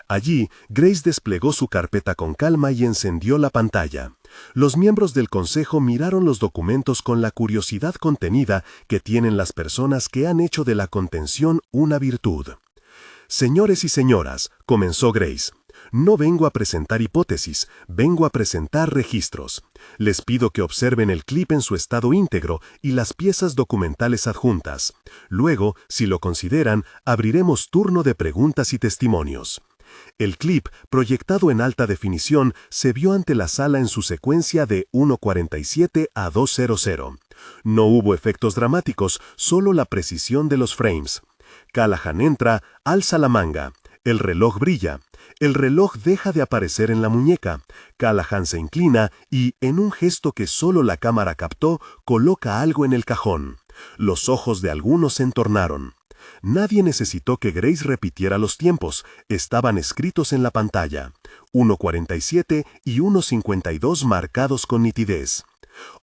Speaker 3: Allí, Grace desplegó su carpeta con calma y encendió la pantalla. Los miembros del consejo miraron los documentos con la curiosidad contenida que tienen las personas que han hecho de la contención una virtud. «Señores y señoras», comenzó Grace, «no vengo a presentar hipótesis, vengo a presentar registros. Les pido que observen el clip en su estado íntegro y las piezas documentales adjuntas. Luego, si lo consideran, abriremos turno de preguntas y testimonios». El clip, proyectado en alta definición, se vio ante la sala en su secuencia de 1:47 a 2:00. No hubo efectos dramáticos, solo la precisión de los frames. Callahan entra, alza la manga. El reloj brilla. El reloj deja de aparecer en la muñeca. Callahan se inclina y, en un gesto que solo la cámara captó, coloca algo en el cajón. Los ojos de algunos se entornaron. Nadie necesitó que Grace repitiera los tiempos, estaban escritos en la pantalla. 1:47 y 1:52 marcados con nitidez.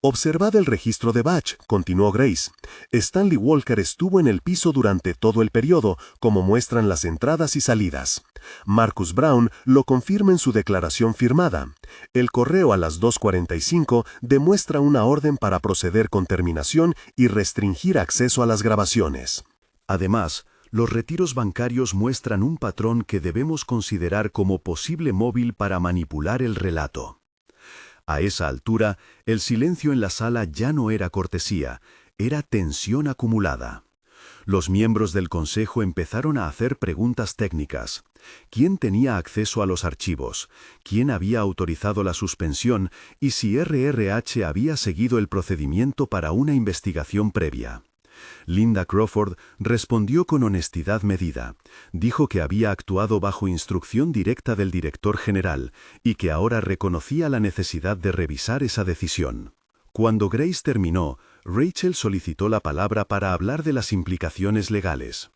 Speaker 3: «Observad el registro de batch», continuó Grace. «Stanley Walker estuvo en el piso durante todo el periodo, como muestran las entradas y salidas. Marcus Brown lo confirma en su declaración firmada. El correo a las 2:45 demuestra una orden para proceder con terminación y restringir acceso a las grabaciones». Además,
Speaker 1: Los retiros bancarios muestran un patrón que debemos considerar como posible móvil para manipular el relato. A esa altura, el silencio en la sala ya no era cortesía, era tensión acumulada. Los miembros del consejo empezaron a hacer preguntas técnicas. ¿Quién tenía acceso a los archivos? ¿Quién había autorizado la suspensión? Y si RRH había seguido el procedimiento para una investigación previa. Linda Crawford respondió con honestidad medida. Dijo que había actuado bajo instrucción directa del director general y que ahora reconocía la necesidad de revisar esa decisión. Cuando Grace terminó, Rachel solicitó la palabra para hablar de las implicaciones legales.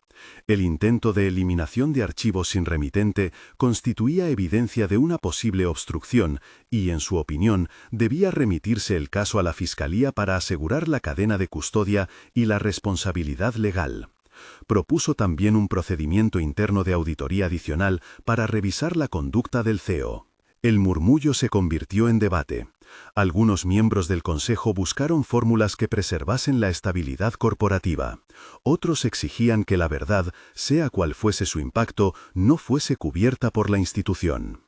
Speaker 1: El intento de eliminación de archivos sin remitente constituía evidencia de una posible obstrucción y, en su opinión, debía remitirse el caso a la Fiscalía para asegurar la cadena de custodia y la responsabilidad legal. Propuso también un procedimiento interno de auditoría adicional para revisar la conducta del CEO. El murmullo se convirtió en debate. Algunos miembros del Consejo buscaron fórmulas que preservasen la estabilidad corporativa. Otros exigían que la verdad, sea cual fuese su impacto, no fuese cubierta por la institución.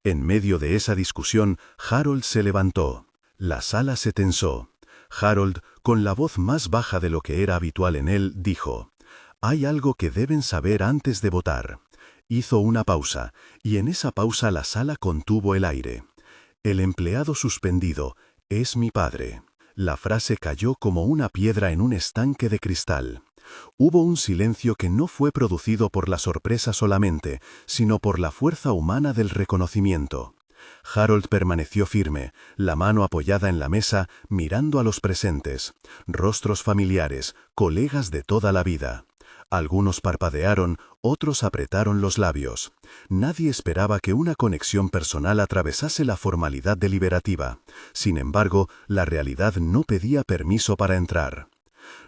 Speaker 1: En medio de esa discusión, Harold se levantó. La sala se tensó. Harold, con la voz más baja de lo que era habitual en él, dijo: «Hay algo que deben saber antes de votar». Hizo una pausa, y en esa pausa la sala contuvo el aire. «El empleado suspendido es mi padre». La frase cayó como una piedra en un estanque de cristal. Hubo un silencio que no fue producido por la sorpresa solamente, sino por la fuerza humana del reconocimiento. Harold permaneció firme, la mano apoyada en la mesa, mirando a los presentes. Rostros familiares, colegas de toda la vida. Algunos parpadearon, otros apretaron los labios. Nadie esperaba que una conexión personal atravesase la formalidad deliberativa. Sin embargo, la realidad no pedía permiso para entrar.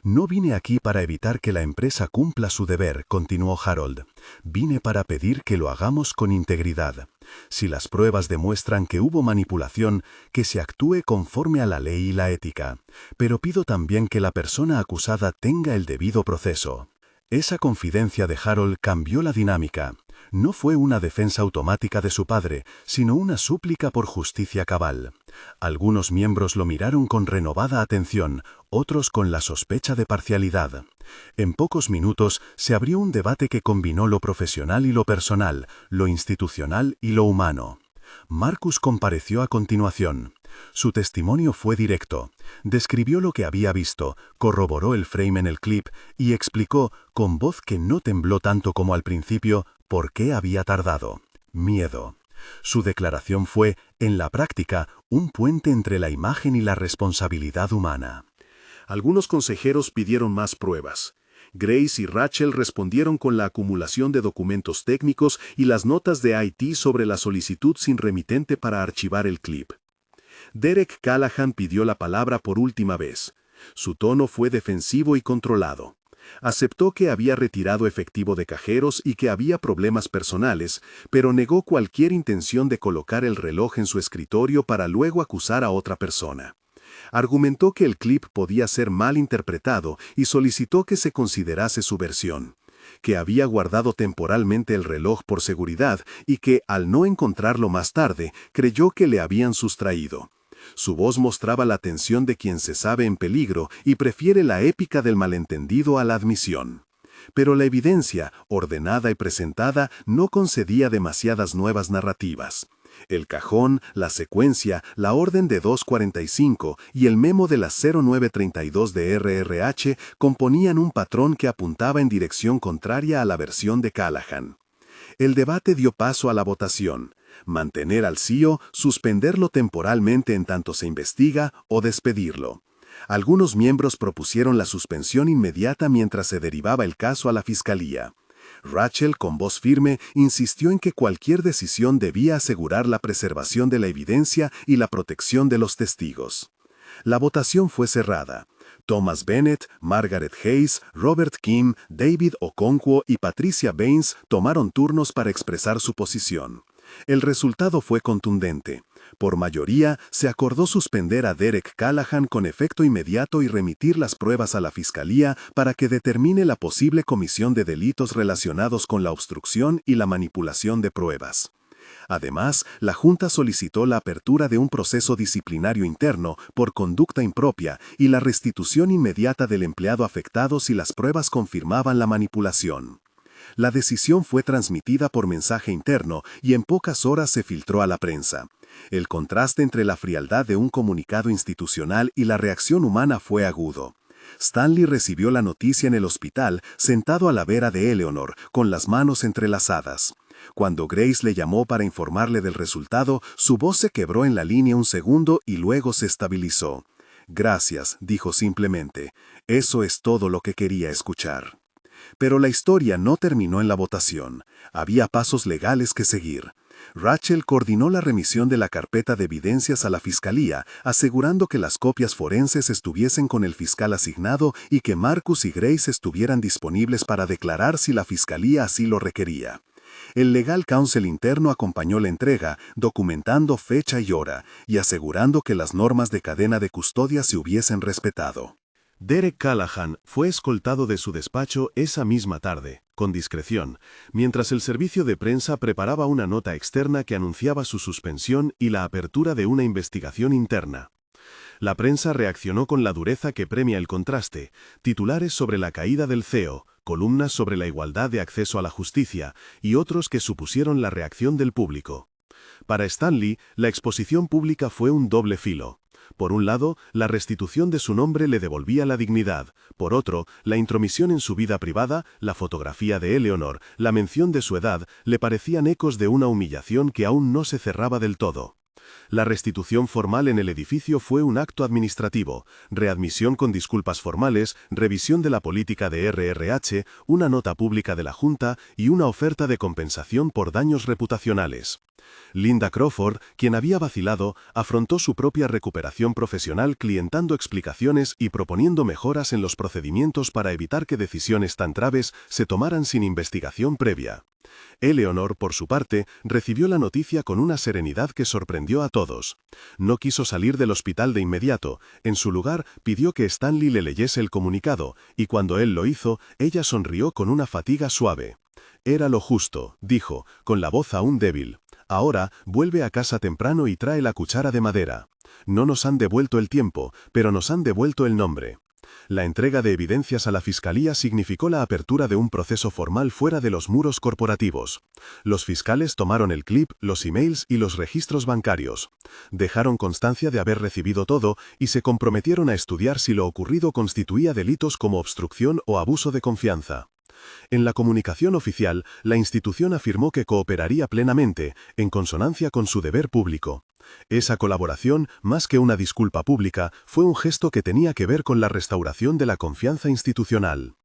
Speaker 1: «No vine aquí para evitar que la empresa cumpla su deber», continuó Harold. «Vine para pedir que lo hagamos con integridad. Si las pruebas demuestran que hubo manipulación, que se actúe conforme a la ley y la ética. Pero pido también que la persona acusada tenga el debido proceso». Esa confidencia de Harold cambió la dinámica. No fue una defensa automática de su padre, sino una súplica por justicia cabal. Algunos miembros lo miraron con renovada atención, otros con la sospecha de parcialidad. En pocos minutos se abrió un debate que combinó lo profesional y lo personal, lo institucional y lo humano. Marcus compareció a continuación. Su testimonio fue directo. Describió lo que había visto, corroboró el frame en el clip y explicó, con voz que no tembló tanto como al principio, por qué había tardado. Miedo. Su declaración fue, en la práctica, un puente entre la imagen y la responsabilidad humana.
Speaker 3: Algunos consejeros pidieron más pruebas. Grace y Rachel respondieron con la acumulación de documentos técnicos y las notas de IT sobre la solicitud sin remitente para archivar el clip. Derek Callahan pidió la palabra por última vez. Su tono fue defensivo y controlado. Aceptó que había retirado efectivo de cajeros y que había problemas personales, pero negó cualquier intención de colocar el reloj en su escritorio para luego acusar a otra persona. Argumentó que el clip podía ser mal interpretado y solicitó que se considerase su versión, que había guardado temporalmente el reloj por seguridad y que, al no encontrarlo más tarde, creyó que le habían sustraído. Su voz mostraba la tensión de quien se sabe en peligro y prefiere la épica del malentendido a la admisión. Pero la evidencia, ordenada y presentada, no concedía demasiadas nuevas narrativas. El cajón, la secuencia, la orden de 245 y el memo de la 0932 de RRH componían un patrón que apuntaba en dirección contraria a la versión de Callahan. El debate dio paso a la votación: mantener al CEO, suspenderlo temporalmente en tanto se investiga o despedirlo. Algunos miembros propusieron la suspensión inmediata mientras se derivaba el caso a la Fiscalía. Rachel, con voz firme, insistió en que cualquier decisión debía asegurar la preservación de la evidencia y la protección de los testigos. La votación fue cerrada. Thomas Bennett, Margaret Hayes, Robert Kim, David Okonkwo y Patricia Baines tomaron turnos para expresar su posición. El resultado fue contundente. Por mayoría, se acordó suspender a Derek Callahan con efecto inmediato y remitir las pruebas a la Fiscalía para que determine la posible comisión de delitos relacionados con la obstrucción y la manipulación de pruebas. Además, la Junta solicitó la apertura de un proceso disciplinario interno por conducta impropia y la restitución inmediata del empleado afectado si las pruebas confirmaban la manipulación. La decisión fue transmitida por mensaje interno y en pocas horas se filtró a la prensa. El contraste entre la frialdad de un comunicado institucional y la reacción humana fue agudo. Stanley recibió la noticia en el hospital, sentado a la vera de Eleanor, con las manos entrelazadas. Cuando Grace le llamó para informarle del resultado, su voz se quebró en la línea un segundo y luego se estabilizó. «Gracias», dijo simplemente. «Eso es todo lo que quería escuchar». Pero la historia no terminó en la votación. Había pasos legales que seguir. Rachel coordinó la remisión de la carpeta de evidencias a la Fiscalía, asegurando que las copias forenses estuviesen con el fiscal asignado y que Marcus y Grace estuvieran disponibles para declarar si la Fiscalía así lo requería. El Legal Counsel interno acompañó la entrega, documentando fecha y hora, y asegurando que las normas de cadena de custodia se hubiesen respetado. Derek Callahan fue escoltado de su despacho esa misma tarde, con discreción, mientras el servicio de prensa preparaba una nota externa que anunciaba su suspensión y la apertura de una investigación interna. La prensa reaccionó con la dureza que premia el contraste, titulares sobre la caída del CEO, columnas sobre la igualdad de acceso a la justicia y otros que supusieron la reacción del público. Para Stanley, la exposición pública fue un doble filo. Por un lado, la restitución de su nombre le devolvía la dignidad. Por otro, la intromisión en su vida privada, la fotografía de Eleanor, la mención de su edad, le parecían ecos de una humillación que aún no se cerraba del todo. La restitución formal en el edificio fue un acto administrativo, readmisión con disculpas formales, revisión de la política de RRH, una nota pública de la Junta y una oferta de compensación por daños reputacionales. Linda Crawford, quien había vacilado, afrontó su propia recuperación profesional clientando explicaciones y proponiendo mejoras en los procedimientos para evitar que decisiones tan graves se tomaran sin investigación previa. Eleanor, por su parte, recibió la noticia con una serenidad que sorprendió a todos. No quiso salir del hospital de inmediato, en su lugar pidió que Stanley le leyese el comunicado, y cuando él lo hizo, ella sonrió con una fatiga suave. «Era lo justo», dijo, con la voz aún débil. «Ahora, vuelve a casa temprano y trae la cuchara de madera. No nos han devuelto el tiempo, pero nos han devuelto el nombre». La entrega de evidencias a la Fiscalía significó la apertura de un proceso formal fuera de los muros corporativos. Los fiscales tomaron el clip, los emails y los registros bancarios. Dejaron constancia de haber recibido todo y se comprometieron a estudiar si lo ocurrido constituía delitos como obstrucción o abuso de confianza. En la comunicación oficial, la institución afirmó que cooperaría plenamente, en consonancia con su deber público. Esa colaboración, más que una disculpa pública, fue un gesto que tenía que ver con la restauración de la confianza institucional.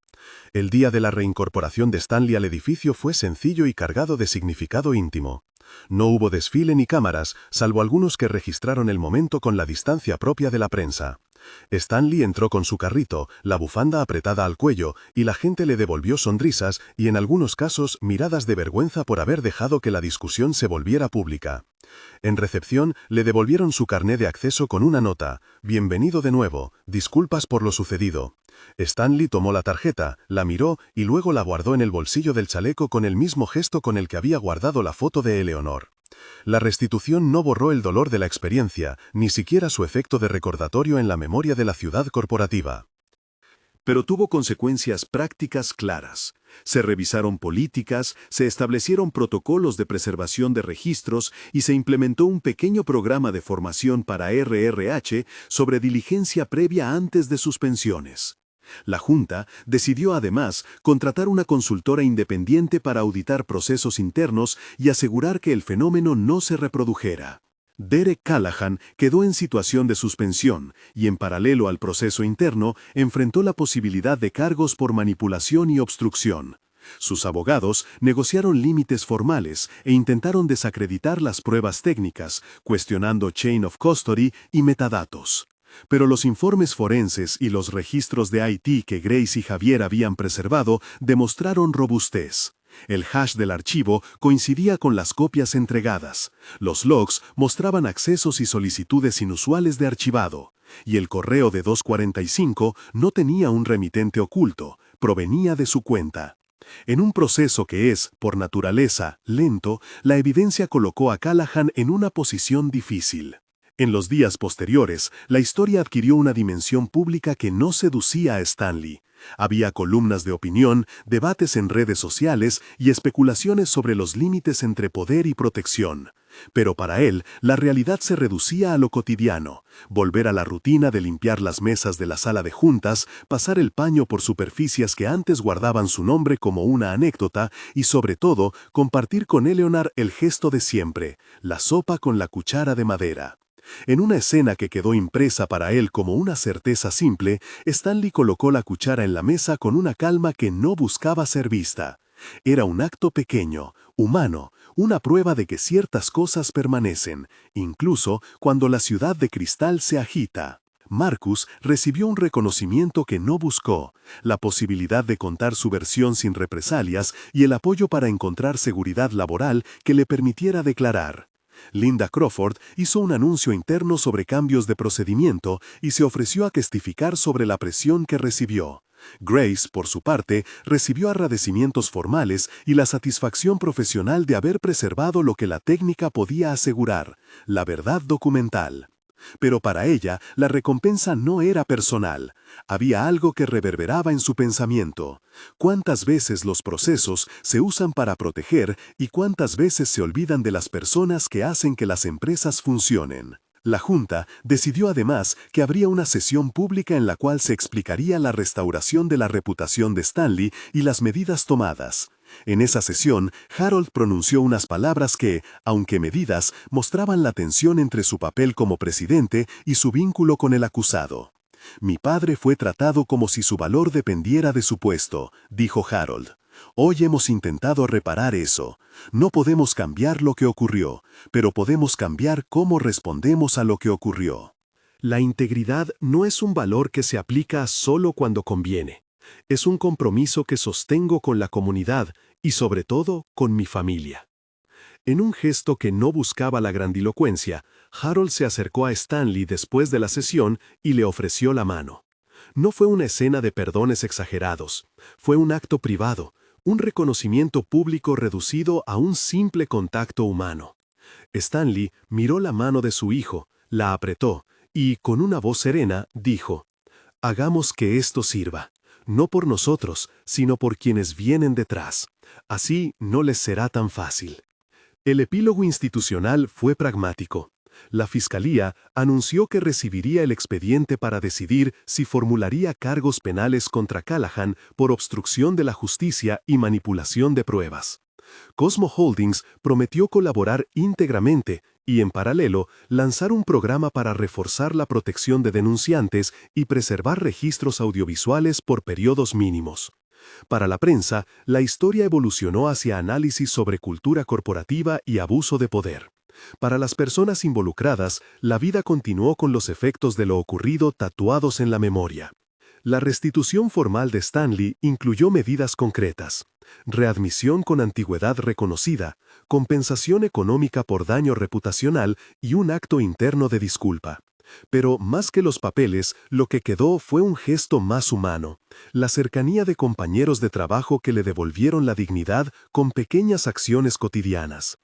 Speaker 3: El día de la reincorporación de Stanley al edificio fue sencillo y cargado de significado íntimo. No hubo desfile ni cámaras, salvo algunos que registraron el momento con la distancia propia de la prensa. Stanley entró con su carrito, la bufanda apretada al cuello, y la gente le devolvió sonrisas y en algunos casos miradas de vergüenza por haber dejado que la discusión se volviera pública. En recepción le devolvieron su carné de acceso con una nota: «Bienvenido de nuevo, disculpas por lo sucedido». Stanley tomó la tarjeta, la miró y luego la guardó en el bolsillo del chaleco con el mismo gesto con el que había guardado la foto de Eleanor. La restitución no borró el dolor de la experiencia, ni siquiera su efecto de recordatorio en la memoria de la ciudad corporativa.
Speaker 1: Pero tuvo consecuencias prácticas claras. Se revisaron políticas, se establecieron protocolos de preservación de registros y se implementó un pequeño programa de formación para RRH sobre diligencia previa antes de suspensiones. La Junta decidió además contratar una consultora independiente para auditar procesos internos y asegurar que el fenómeno no se reprodujera. Derek Callahan quedó en situación de suspensión y, en paralelo al proceso interno, enfrentó la posibilidad de cargos por manipulación y obstrucción. Sus abogados negociaron límites formales e intentaron desacreditar las pruebas técnicas, cuestionando chain of custody y metadatos. Pero los informes forenses y los registros de IT que Grace y Javier habían preservado demostraron robustez.
Speaker 2: El hash del archivo coincidía con las copias entregadas. Los logs mostraban accesos y solicitudes inusuales de archivado. Y el correo de 245 no tenía un remitente oculto, provenía de su cuenta. En un proceso que es, por naturaleza, lento, la evidencia colocó a Callahan en una posición difícil. En los días posteriores, la historia adquirió una dimensión pública que no seducía a Stanley. Había columnas de opinión, debates en redes sociales y especulaciones sobre los límites entre poder y protección. Pero para él, la realidad se reducía a lo cotidiano: volver a la rutina de limpiar las mesas de la sala de juntas, pasar el paño por superficies que antes guardaban su nombre como una anécdota y, sobre todo, compartir con Eleanor el gesto de siempre: la sopa con la cuchara de madera. En una escena que quedó impresa para él como una certeza simple, Stanley colocó la cuchara en la mesa con una calma que no buscaba ser vista. Era un acto pequeño, humano, una prueba de que ciertas cosas permanecen, incluso cuando la ciudad de cristal se agita. Marcus recibió un reconocimiento que no buscó: la posibilidad de contar su versión sin represalias y el apoyo para encontrar seguridad laboral que le permitiera declarar. Linda Crawford hizo un anuncio interno sobre cambios de procedimiento y se ofreció a testificar sobre la presión que recibió. Grace, por su parte, recibió agradecimientos formales y la satisfacción profesional de haber preservado lo que la técnica podía asegurar: la verdad documental. Pero para ella, la recompensa no era personal. Había algo que reverberaba en su pensamiento: ¿cuántas veces los procesos se usan para proteger y cuántas veces se olvidan de las personas que hacen que las empresas funcionen? La Junta decidió además que habría una sesión pública en la cual se explicaría la restauración de la reputación de Stanley y las medidas tomadas. En esa sesión, Harold pronunció unas palabras que, aunque medidas, mostraban la tensión entre su papel como presidente y su vínculo con el acusado. «Mi padre fue tratado como si su valor dependiera de su puesto», dijo Harold. «Hoy hemos intentado reparar eso. No podemos cambiar lo que ocurrió, pero podemos cambiar cómo respondemos a lo que ocurrió».
Speaker 3: La integridad no es un valor que se aplica solo cuando conviene. Es un compromiso que sostengo con la comunidad y, sobre todo, con mi familia. En un gesto que no buscaba la grandilocuencia, Harold se acercó a Stanley después de la sesión y le ofreció la mano. No fue una escena de perdones exagerados, fue un acto privado, un reconocimiento público reducido a un simple contacto humano. Stanley miró la mano de su hijo, la apretó y, con una voz serena, dijo: «Hagamos que esto sirva. No por nosotros, sino por quienes vienen detrás. Así no les será tan fácil». El epílogo institucional fue pragmático. La Fiscalía anunció que recibiría el expediente para decidir si formularía cargos penales contra Callahan por obstrucción de la justicia y manipulación de pruebas. Cosmo Holdings prometió colaborar íntegramente y, en paralelo, lanzar un programa para reforzar la protección de denunciantes y preservar registros audiovisuales por periodos mínimos. Para la prensa, la historia evolucionó hacia análisis sobre cultura corporativa y abuso de poder. Para las personas involucradas, la vida continuó con los efectos de lo ocurrido tatuados en la memoria. La restitución formal de Stanley incluyó medidas concretas: readmisión con antigüedad reconocida, compensación económica por daño reputacional y un acto interno de disculpa. Pero más que los papeles, lo que quedó fue un gesto más humano: la cercanía de compañeros de trabajo que le devolvieron la dignidad con pequeñas acciones cotidianas.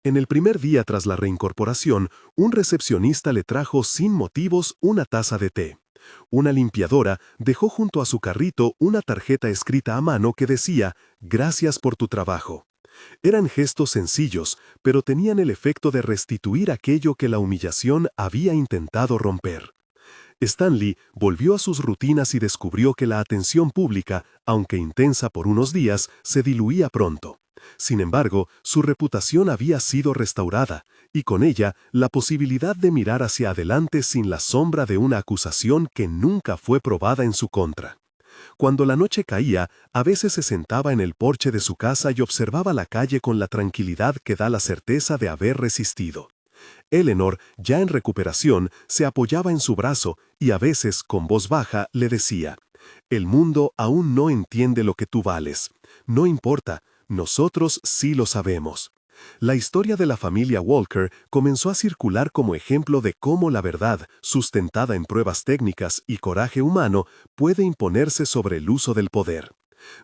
Speaker 3: En el primer día tras la reincorporación, un recepcionista le trajo sin motivos una taza de té. Una limpiadora dejó junto a su carrito una tarjeta escrita a mano que decía: «Gracias por tu trabajo». Eran gestos sencillos, pero tenían el efecto de restituir aquello que la humillación había intentado romper. Stanley volvió a sus rutinas y descubrió que la atención pública, aunque intensa por unos días, se diluía pronto. Sin embargo, su reputación había sido restaurada, y con ella la posibilidad de mirar hacia adelante sin la sombra de una acusación que nunca fue probada en su contra. Cuando la noche caía, a veces se sentaba en el porche de su casa y observaba la calle con la tranquilidad que da la certeza de haber resistido. Eleanor, ya en recuperación, se apoyaba en su brazo y a veces, con voz baja, le decía: «El mundo aún no entiende lo que tú vales. No importa, Nosotros sí lo sabemos. La historia de la familia Walker comenzó a circular como ejemplo de cómo la verdad, sustentada en pruebas técnicas y coraje humano, puede imponerse sobre el uso del poder.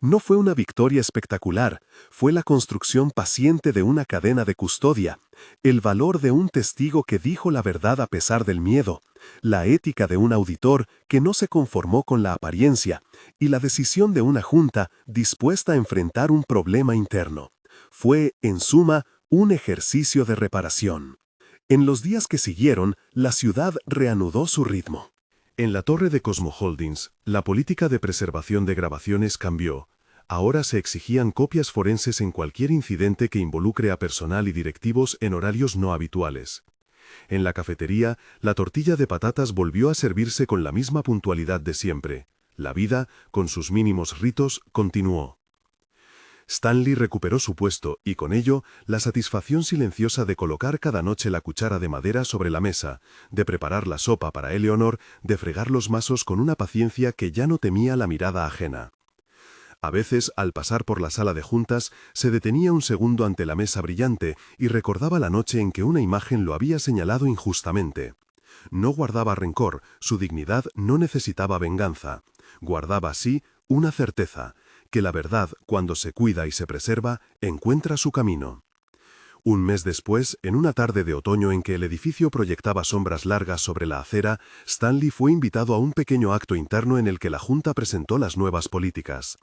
Speaker 3: No fue una victoria espectacular, fue la construcción paciente de una cadena de custodia, el valor de un testigo que dijo la verdad a pesar del miedo, la ética de un auditor que no se conformó con la apariencia, y la decisión de una junta dispuesta a enfrentar un problema interno. Fue, en suma, un ejercicio de reparación. En los días que siguieron, la ciudad reanudó su ritmo. En la torre de Cosmo Holdings, la política de preservación de grabaciones cambió. Ahora se exigían copias forenses en cualquier incidente que involucre a personal y directivos en horarios no habituales. En la cafetería, la tortilla de patatas volvió a servirse con la misma puntualidad de siempre. La vida, con sus mínimos ritos, continuó. Stanley recuperó su puesto y con ello la satisfacción silenciosa de colocar cada noche la cuchara de madera sobre la mesa, de preparar la sopa para Eleanor, de fregar los vasos con una paciencia que ya no temía la mirada ajena. A veces, al pasar por la sala de juntas, se detenía un segundo ante la mesa brillante y recordaba la noche en que una imagen lo había señalado injustamente. No guardaba rencor, su dignidad no necesitaba venganza. Guardaba, sí, una certeza, que la verdad, cuando se cuida y se preserva, encuentra su camino. Un mes después, en una tarde de otoño en que el edificio proyectaba sombras largas sobre la acera, Stanley fue invitado a un pequeño acto interno en el que la Junta presentó las nuevas políticas.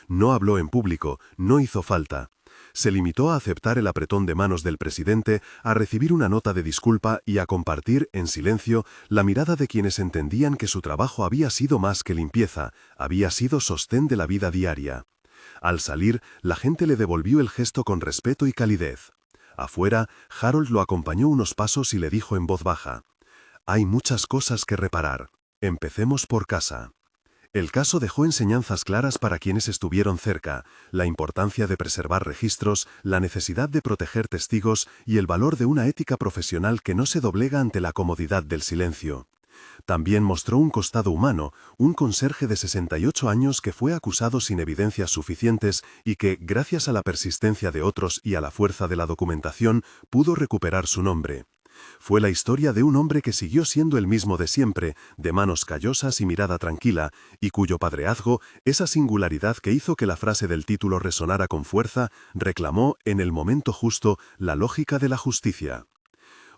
Speaker 3: No habló en público, no hizo falta. Se limitó a aceptar el apretón de manos del presidente, a recibir una nota de disculpa y a compartir, en silencio, la mirada de quienes entendían que su trabajo había sido más que limpieza, había sido sostén de la vida diaria. Al salir, la gente le devolvió el gesto con respeto y calidez. Afuera, Harold lo acompañó unos pasos y le dijo en voz baja: «Hay muchas cosas que reparar. Empecemos por casa». El caso dejó enseñanzas claras para quienes estuvieron cerca, la importancia de preservar registros, la necesidad de proteger testigos y el valor de una ética profesional que no se doblega ante la comodidad del silencio. También mostró un costado humano, un conserje de 68 años que fue acusado sin evidencias suficientes y que, gracias a la persistencia de otros y a la fuerza de la documentación, pudo recuperar su nombre. Fue la historia de un hombre que siguió siendo el mismo de siempre, de manos callosas y mirada tranquila, y cuyo padreazgo, esa singularidad que hizo que la frase del título resonara con fuerza, reclamó, en el momento justo, la lógica de la justicia.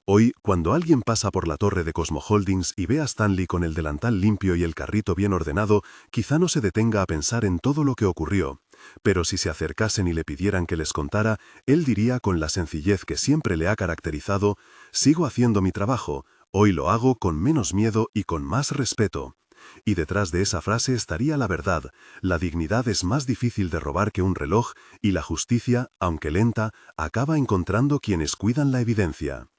Speaker 3: Hoy, cuando alguien pasa por la torre de Cosmo Holdings y ve a Stanley con el delantal limpio y el carrito bien ordenado, quizá no se detenga a pensar en todo lo que ocurrió. Pero si se acercasen y le pidieran que les contara, él diría con la sencillez que siempre le ha caracterizado: «Sigo haciendo mi trabajo, hoy lo hago con menos miedo y con más respeto». Y detrás de esa frase estaría la verdad: la dignidad es más difícil de robar que un reloj, y la justicia, aunque lenta, acaba encontrando quienes cuidan la evidencia.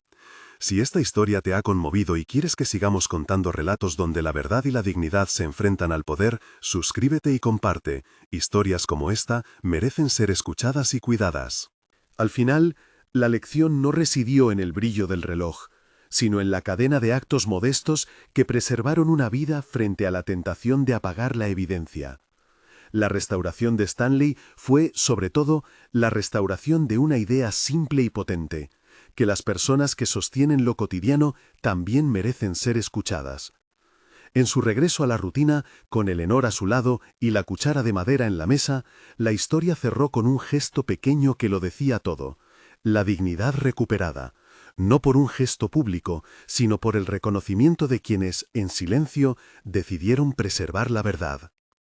Speaker 3: Si esta historia te ha conmovido y quieres que sigamos contando relatos donde la verdad y la dignidad se enfrentan al poder, suscríbete y comparte. Historias como esta merecen ser escuchadas y cuidadas. Al final, la lección no residió en el brillo del reloj, sino en la cadena de actos modestos que preservaron una vida frente a la tentación de apagar la evidencia. La restauración de Stanley fue, sobre todo, la restauración de una idea simple y potente: que las personas que sostienen lo cotidiano también merecen ser escuchadas. En su regreso a la rutina, con Eleanor a su lado y la cuchara de madera en la mesa, la historia cerró con un gesto pequeño que lo decía todo: la dignidad recuperada, no por un gesto público, sino por el reconocimiento de quienes, en silencio, decidieron preservar la verdad.